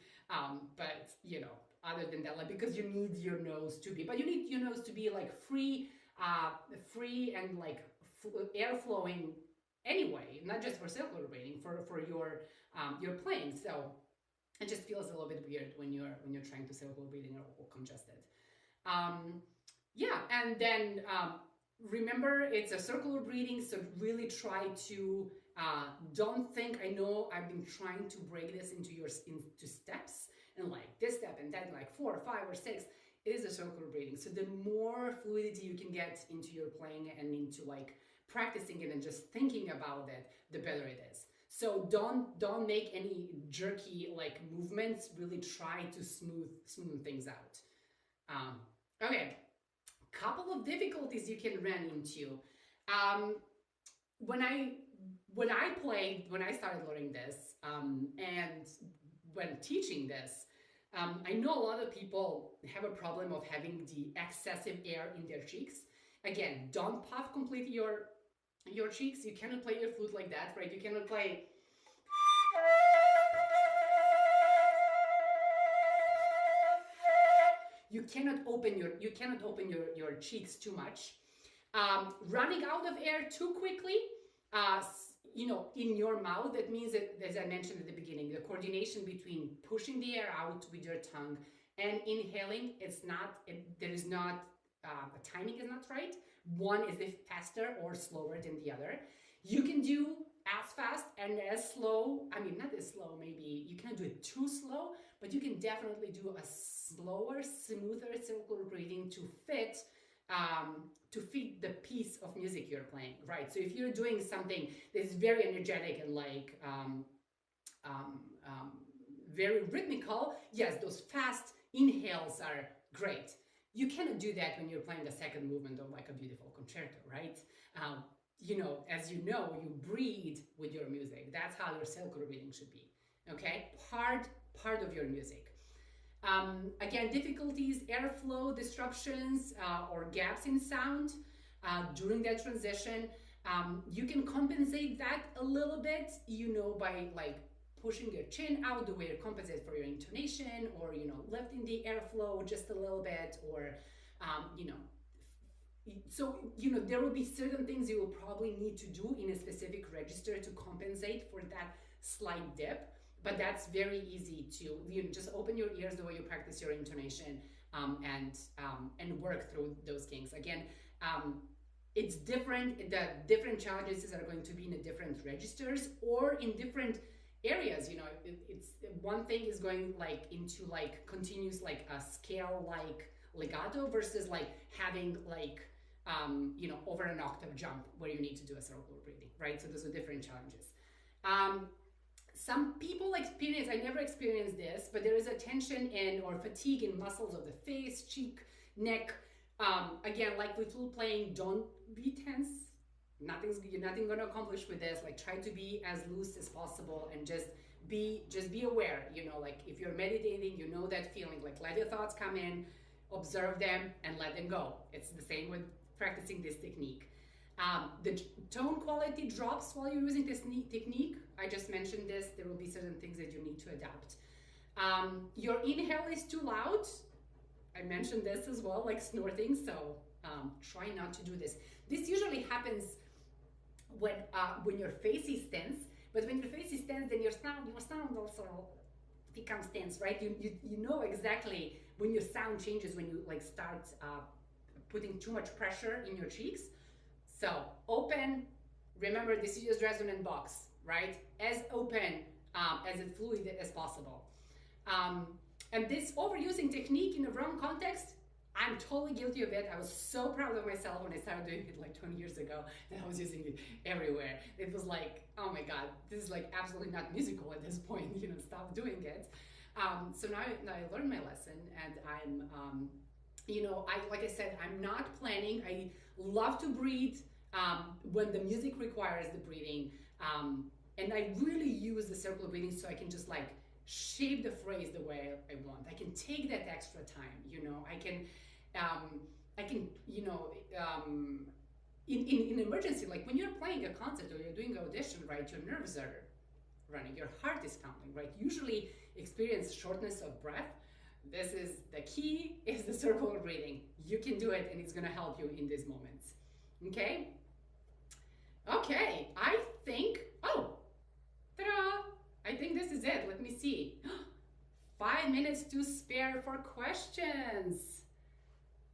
But you know, other than that, like because you need your nose to be, but you need your nose to be like free and like air flowing anyway, not just for circular breathing, for your playing. So it just feels a little bit weird when you're trying to circular breathing or congested. Yeah, and then remember it's a circular breathing, so really try to don't think, I know I've been trying to break this into steps and like this step and then like 4 or 5 or 6. It is a circular breathing, so the more fluidity you can get into your playing and into like practicing it and just thinking about it, the better it is. So don't make any jerky like movements. Really try to smooth things out. Okay, couple of difficulties you can run into. When I started learning this, and when teaching this, I know a lot of people have a problem of having the excessive air in their cheeks. Again, don't puff completely your cheeks. You cannot play your flute like that, right? You cannot play. You cannot open your cheeks too much. Running out of air too quickly, you know, in your mouth, that means that, as I mentioned at the beginning, the coordination between pushing the air out with your tongue and inhaling, there is not the timing is not right. One is faster or slower than the other. You can do as fast and as slow. I mean, not as slow, maybe you can't do it too slow, but you can definitely do a slower, smoother circular breathing to fit the piece of music you're playing, right? So if you're doing something that's very energetic and like um, um, very rhythmical, yes, those fast inhales are great. You cannot do that when you're playing the second movement of like a beautiful concerto, right? As you know, you breathe with your music. That's how your circular breathing should be. Okay, part of your music. Again, difficulties, airflow disruptions, or gaps in sound during that transition. You can compensate that a little bit, by like pushing your chin out the way to compensate for your intonation, or lifting the airflow just a little bit, or there will be certain things you will probably need to do in a specific register to compensate for that slight dip, but that's very easy to just open your ears the way you practice your intonation, and work through those things. Again, it's different. The different challenges are going to be in the different registers or in different areas. It's one thing is going like into like continuous like a scale like legato versus like having like over an octave jump where you need to do a circular breathing, right? So those are different challenges. Some people experience, I never experienced this, but there is a tension in or fatigue in muscles of the face, cheek, neck. Again, like with flute playing, don't be tense. You're nothing going to accomplish with this. Like try to be as loose as possible and just be aware. Like if you're meditating, that feeling. Like let your thoughts come in, observe them, and let them go. It's the same with practicing this technique. The tone quality drops while you're using this technique. I just mentioned this. There will be certain things that you need to adapt. Your inhale is too loud. I mentioned this as well, like snorting. So try not to do this. This usually happens when your face is tense. But when your face is tense, then your sound also becomes tense, right? You know exactly when your sound changes when you like start putting too much pressure in your cheeks. So open, remember this is just resonant box, right? As open, as fluid as possible. And this overusing technique in the wrong context, I'm totally guilty of it. I was so proud of myself when I started doing it like 20 years ago that I was using it everywhere. It was like, oh my God, this is like absolutely not musical at this point, stop doing it. So now I learned my lesson, and I'm, like I said, I'm not planning. I love to breathe when the music requires the breathing. And I really use the circular breathing so I can just like shape the phrase the way I want. I can take that extra time, I can, in emergency, like when you're playing a concert or you're doing an audition, right, your nerves are running, your heart is pounding, right? Usually experience shortness of breath. This is the key, is the circular breathing. You can do it, and it's gonna help you in these moments. Okay? Okay, I think, ta-da! I think this is it. Let me see. 5 minutes to spare for questions.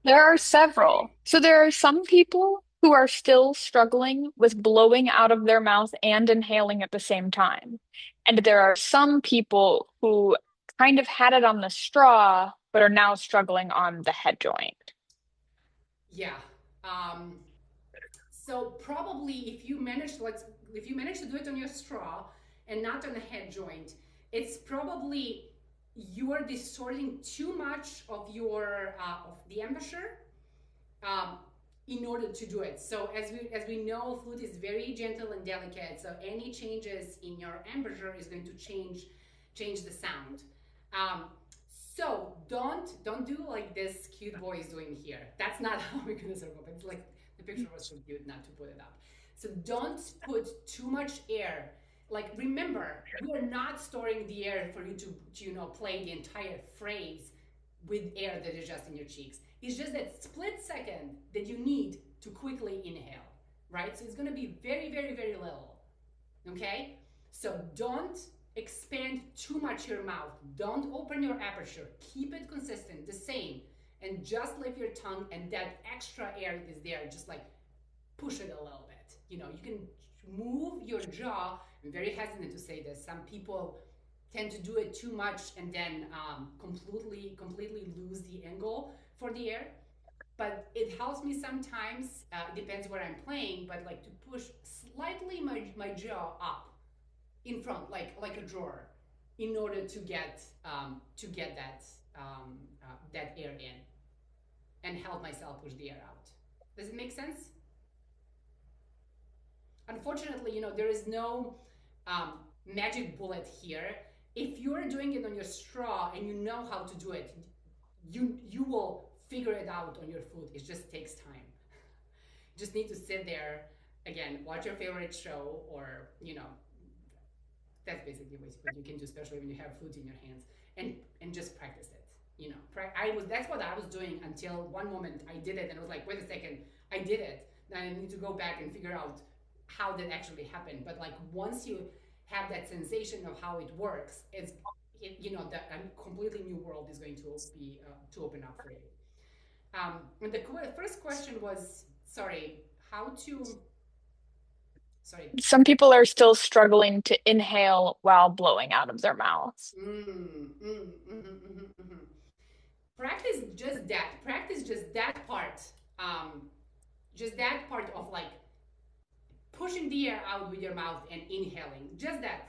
There are several. So there are some people who are still struggling with blowing out of their mouth and inhaling at the same time. And there are some people who kind of had it on the straw, but are now struggling on the head joint. Yeah. So probably if you manage to do it on your straw and not on the head joint, it's probably you are distorting too much of your of the embouchure in order to do it. So as we know, flute is very gentle and delicate. So any changes in your embouchure is going to change the sound. So don't do like this cute boy is doing here. That's not how we're gonna circle. It's like the picture was so cute not to put it up. So don't put too much air. Like remember, we are not storing the air for you to play the entire phrase with air that is just in your cheeks. It's just that split second that you need to quickly inhale, right? So it's gonna be very, very, very little. Okay? So don't expand too much your mouth. Don't open your aperture. Keep it consistent, the same. and just lift your tongue, and that extra air that is there, just like push it a little bit. You know, you can move your jaw. I'm very hesitant to say this. Some people tend to do it too much and then completely lose the angle for the air. But it helps me sometimes. It depends where I'm playing, but like to push slightly my jaw up in front, like a drawer, in order to get that air in and help myself push the air out. Does it make sense? Unfortunately, you know, there is no magic bullet here. If you're doing it on your straw and you know how to do it, you will figure it out on your foot. It just takes time. You just need to sit there, again, watch your favorite show, or, you know, that's basically what you can do, especially when you have food in your hands, and just practice it. You know, that's what I was doing until one moment I did it and I was like, wait a second, I did it. Now I need to go back and figure out how that actually happened. But like once you have that sensation of how it works, you know, that a completely new world is going to be to open up for you. And the first question was, sorry, how to. Sorry. Some people are still struggling to inhale while blowing out of their mouths. Practice just that. Practice just that part. Just that part of like pushing the air out with your mouth and inhaling. Just that.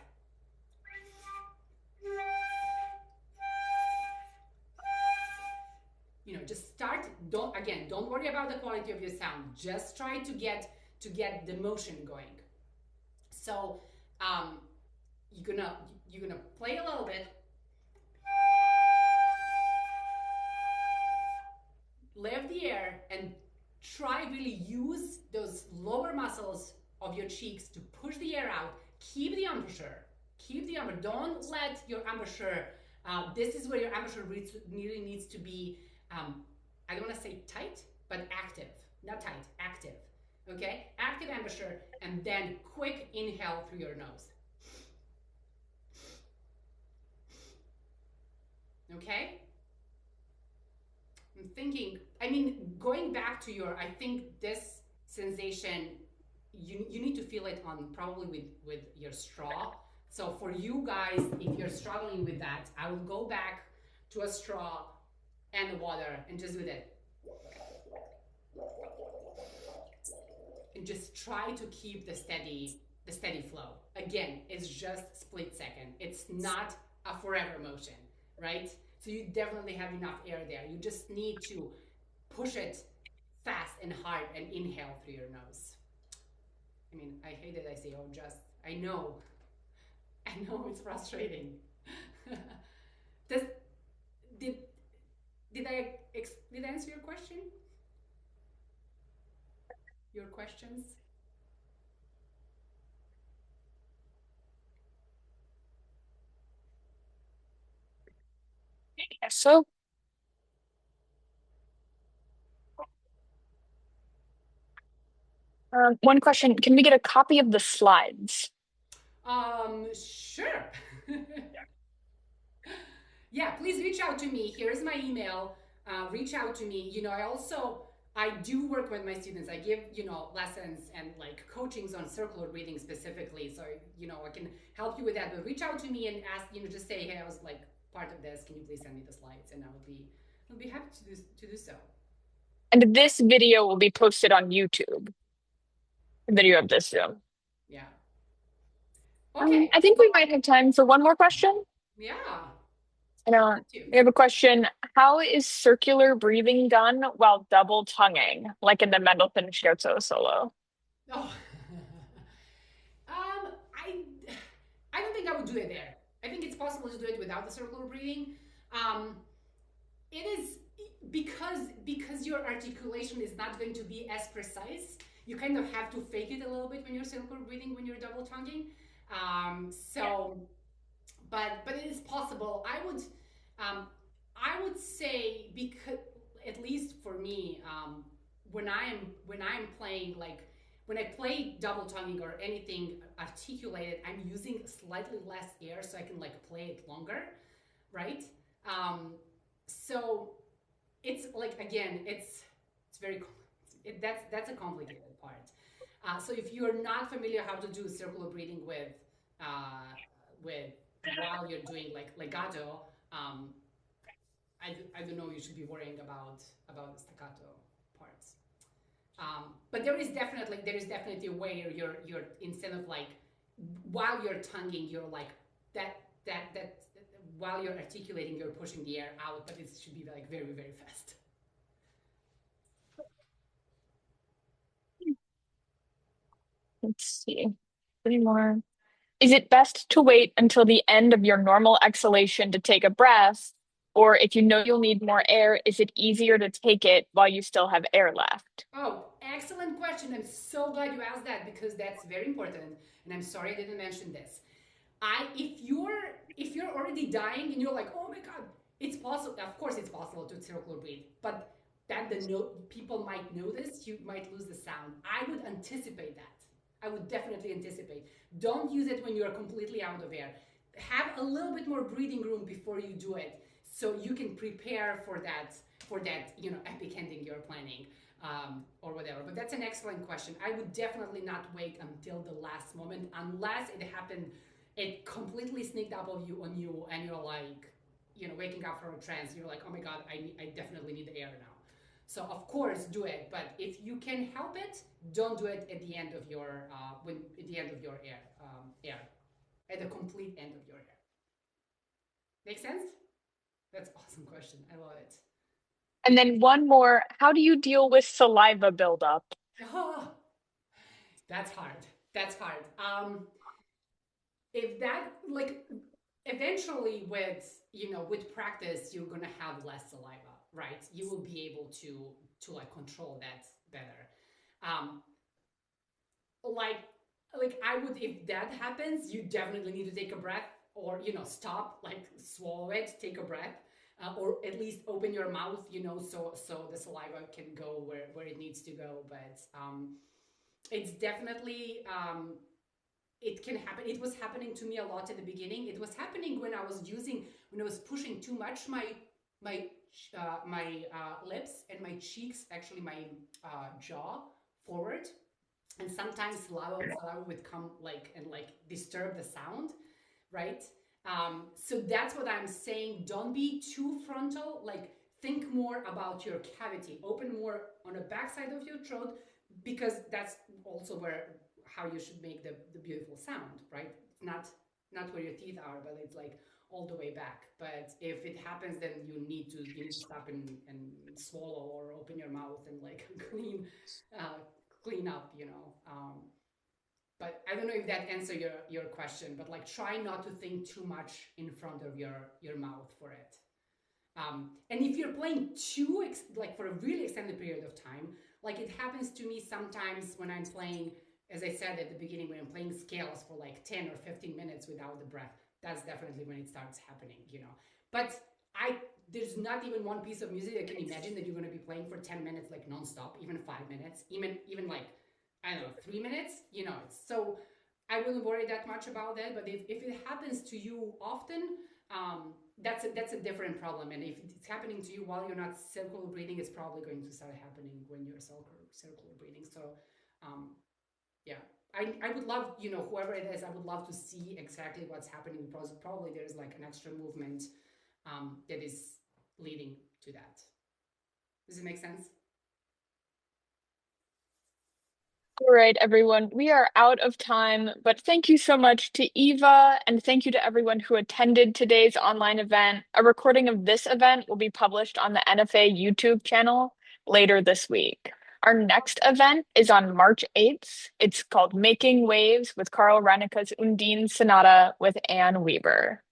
You know, just start. Don't worry about the quality of your sound. Just try to get the motion going. So you're gonna play a little bit. Lift the air and try really use those lower muscles of your cheeks to push the air out. Keep the embouchure. Don't let your embouchure. This is where your embouchure really needs to be. I don't want to say tight, but active. Not tight, active. Okay, active embouchure, and then quick inhale through your nose. Okay. I'm thinking, I mean, going back to I think this sensation, you need to feel it on probably with your straw. So for you guys, if you're struggling with that, I will go back to a straw and the water and just do that. And just try to keep the steady flow. Again, it's just split second. It's not a forever motion, right? So you definitely have enough air there. You just need to push it fast and hard and inhale through your nose. I mean, I hate that I say, oh, just, I know it's frustrating. Did I answer your question? Your questions? Yes, so one question, can we get a copy of the slides? Sure. Yeah, please reach out to me. Here's my email. Reach out to me. You know, I do work with my students. I give, you know, lessons and like coachings on circular breathing specifically. So, you know, I can help you with that. But reach out to me and ask, you know, just say, hey, I was like part of this. Can you please send me the slides? And I'll be happy to do so. And this video will be posted on YouTube. The video of this Zoom. Yeah. Okay. I think we might have time for one more question. Yeah. We have a question. How is circular breathing done while double tonguing, like in the Mendelssohn Scherzo solo? Oh. I don't think I would do it there. I think it's possible to do it without the circular breathing. It is because your articulation is not going to be as precise. You kind of have to fake it a little bit when you're circular breathing, when you're double tonguing. But it is possible. I would say, because at least for me, when I'm playing, like when I play double tonguing or anything articulated, I'm using slightly less air so I can like play it longer, right? So it's like, again, it's very that's a complicated part. So if you're not familiar how to do circular breathing uh, with while you're doing like legato, um, I don't know, you should be worrying about the staccato parts. But there is definitely a way you're instead of like while you're tonguing, you're like that while you're articulating, you're pushing the air out, but it should be like very, very fast. Let's see. Three more. Is it best to wait until the end of your normal exhalation to take a breath? Or if you know you'll need more air, is it easier to take it while you still have air left? Oh, excellent question. I'm so glad you asked that because that's very important. And I'm sorry I didn't mention this. I if you're already dying and you're like, oh my god, it's possible. Of course, it's possible to circular breathe, but that the people might notice, you might lose the sound. I would anticipate that. I would definitely anticipate. Don't use it when you're completely out of air. Have a little bit more breathing room before you do it, so you can prepare for that epic ending you're planning. Or whatever. But that's an excellent question. I would definitely not wait until the last moment unless it happened, it completely sneaked up on you, and you're like, waking up from a trance. You're like, oh my god, I definitely need the air now. So of course do it, but if you can help it, don't do it at the end of your at the end of your air, at the complete end of your air. Make sense? That's an awesome question. I love it. And then one more. How do you deal with saliva buildup? Oh, that's hard. That's hard. If that like eventually with practice you're gonna have less saliva, right? You will be able to like control that better. um like I would, if that happens, you definitely need to take a breath, or stop, like swallow it, take a breath, or at least open your mouth, so the saliva can go where it needs to go. But it's definitely it can happen. It was happening to me a lot at the beginning. It was happening when I was pushing too much my lips and my cheeks, actually my jaw forward, and sometimes saliva would come and disturb the sound, right? So that's what I'm saying. Don't be too frontal. Like, think more about your cavity. Open more on the backside of your throat, because that's also where how you should make the beautiful sound, right? Not where your teeth are, but it's like all the way back. But if it happens, then you need to stop and swallow, or open your mouth and like uh, clean up. But I don't know if that answers your question, but like, try not to think too much in front of your mouth for it. And if you're playing like for a really extended period of time, like it happens to me sometimes when I'm playing, as I said at the beginning, when I'm playing scales for like 10 or 15 minutes without the breath, that's definitely when it starts happening. But I there's not even one piece of music I can imagine that you're going to be playing for 10 minutes like nonstop, even 5 minutes, even like, I don't know, 3 minutes. So I wouldn't worry that much about that. But if it happens to you often, that's a different problem. And if it's happening to you while you're not circular breathing, it's probably going to start happening when you're circular breathing. So um, yeah, I would love, whoever it is, I would love to see exactly what's happening, because probably there's like an extra movement that is leading to that. Does it make sense? All right, everyone, we are out of time, but thank you so much to Eva, and thank you to everyone who attended today's online event. A recording of this event will be published on the NFA YouTube channel later this week. Our next event is on March 8th. It's called Making Waves with Carl Reineke's Undine Sonata with Anne Weber.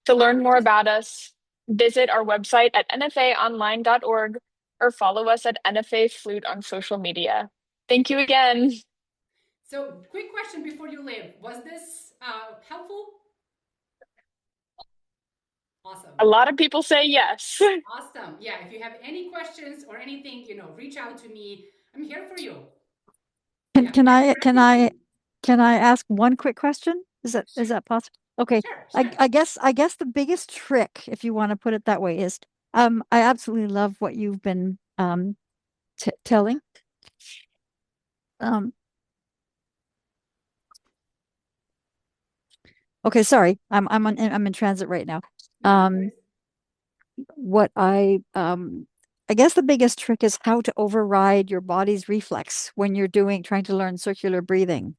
To learn more about us, visit our website at nfaonline.org or follow us at NFA Flute on social media. Thank you again. So, quick question before you leave. Was this helpful? Awesome. A lot of people say yes. Awesome. Yeah, if you have any questions or anything, reach out to me. I'm here for you. Can Yeah. can I can I can I ask one quick question? Is that possible? Okay. Sure, sure. I guess the biggest trick, if you want to put it that way, is I absolutely love what you've been telling. Um, okay, sorry. I'm in transit right now. No, no Um, worries. what I guess the biggest trick is how to override your body's reflex when you're trying to learn circular breathing.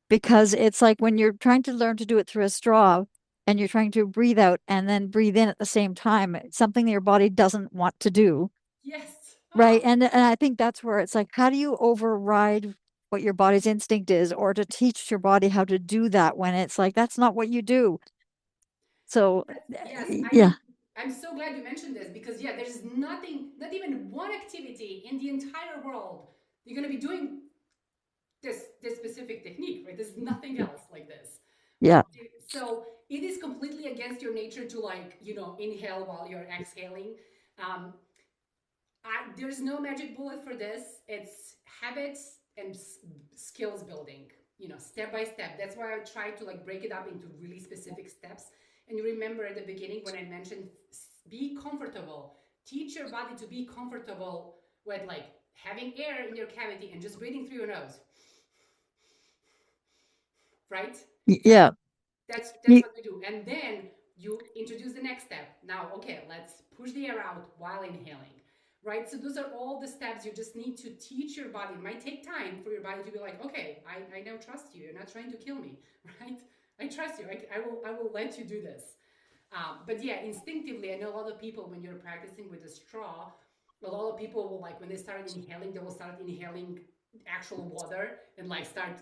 Because it's like when you're trying to learn to do it through a straw and you're trying to breathe out and then breathe in at the same time, it's something that your body doesn't want to do. Yes. Right. Oh, And I think that's where it's like, how do you override what your body's instinct is, or to teach your body how to do that when it's like, that's not what you do. So, yes. yeah, I'm so glad you mentioned this because yeah, there's nothing, not even one activity in the entire world you're going to be doing this specific technique, right? There's nothing else like this. yeah, So it is completely against your nature to like, inhale while you're exhaling. Um, there's no magic bullet for this. It's habits and skills building, step by step. That's why I try to like break it up into really specific steps. And you remember at the beginning when I mentioned be comfortable, teach your body to be comfortable with like having air in your cavity and just breathing through your nose, right? That's yeah. that's You, what we do. And then you introduce the next step. Now, okay, let's push the air out while inhaling, right? So those are all the steps you just need to teach your body. It might take time for your body to be like, okay, I now trust you. You're not trying to kill me, right? I trust you. I will let you do this. But yeah, instinctively, I know a lot of people when you're practicing with a straw, a lot of people will like when they start inhaling, they will start inhaling actual water and like start,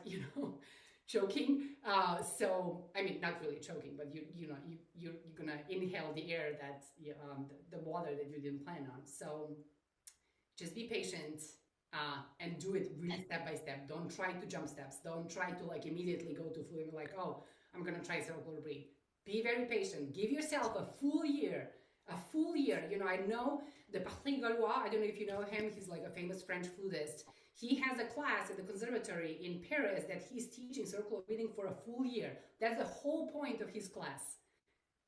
choking. So I mean, not really choking, but you're gonna inhale the air that the water that you didn't plan on. So just be patient and do it really step by step. Don't try to jump steps. Don't try to like immediately go to fluid like, oh, I'm gonna try circular breathe. Be very patient. Give yourself a full year. A full year. I know the Patrick Gallois, I don't know if you know him, he's like a famous French flutist. He has a class at the conservatory in Paris that he's teaching circular breathing for a full year. That's the whole point of his class.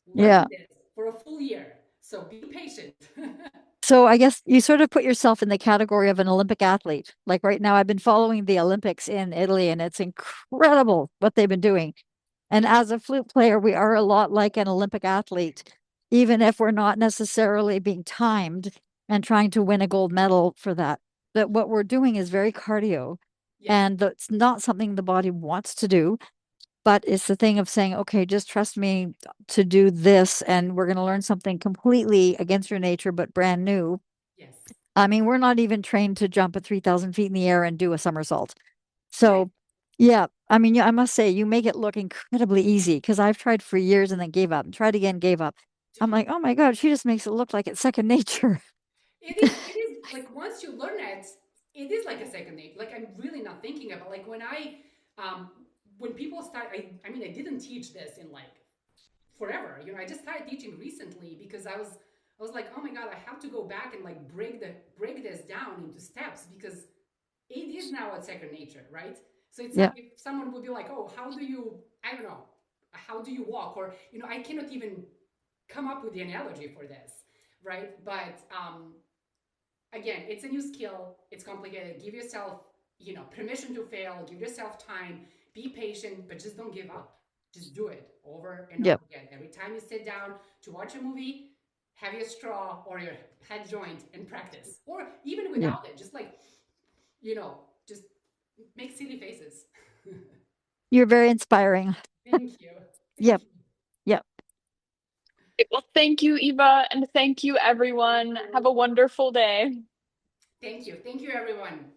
Learn yeah. this for a full year. So be patient. So I guess you sort of put yourself in the category of an Olympic athlete. Like right now, I've been following the Olympics in Italy, and it's incredible what they've been doing. And as a flute player, we are a lot like an Olympic athlete, even if we're not necessarily being timed and trying to win a gold medal for that. But what we're doing is very cardio, Yes. and that's not something the body wants to do. But it's the thing of saying, okay, just trust me to do this, and we're going to learn something completely against your nature, but brand new. Yes. I mean, we're not even trained to jump at 3,000 feet in the air and do a somersault. Right. So, yeah, I mean, yeah, I must say, you make it look incredibly easy because I've tried for years and then gave up and tried again, gave up. I'm like, oh my God, she just makes it look like it's second nature. It is like once you learn it, it is like a second nature. Like I'm really not thinking about like um when people start I mean I didn't teach this in like forever. I just started teaching recently because I was like, oh my God, I have to go back and like break this down into steps because it is now a second nature, right? So it's Yeah, not if someone would be like, oh, how do you I don't know, how do you walk? Or I cannot even come up with the analogy for this, right? But again, it's a new skill. It's complicated. Give yourself, permission to fail. Give yourself time. Be patient, but just don't give up. Just do it over and yeah, over again. Every time you sit down to watch a movie, have your straw or your head joint and practice. Or even yeah. without it, just like, just make silly faces. You're very inspiring. Thank you. Thank Yep, you. yep. Well, thank you, Eva, and thank you, everyone. Have a wonderful day. Thank you. Thank you, everyone.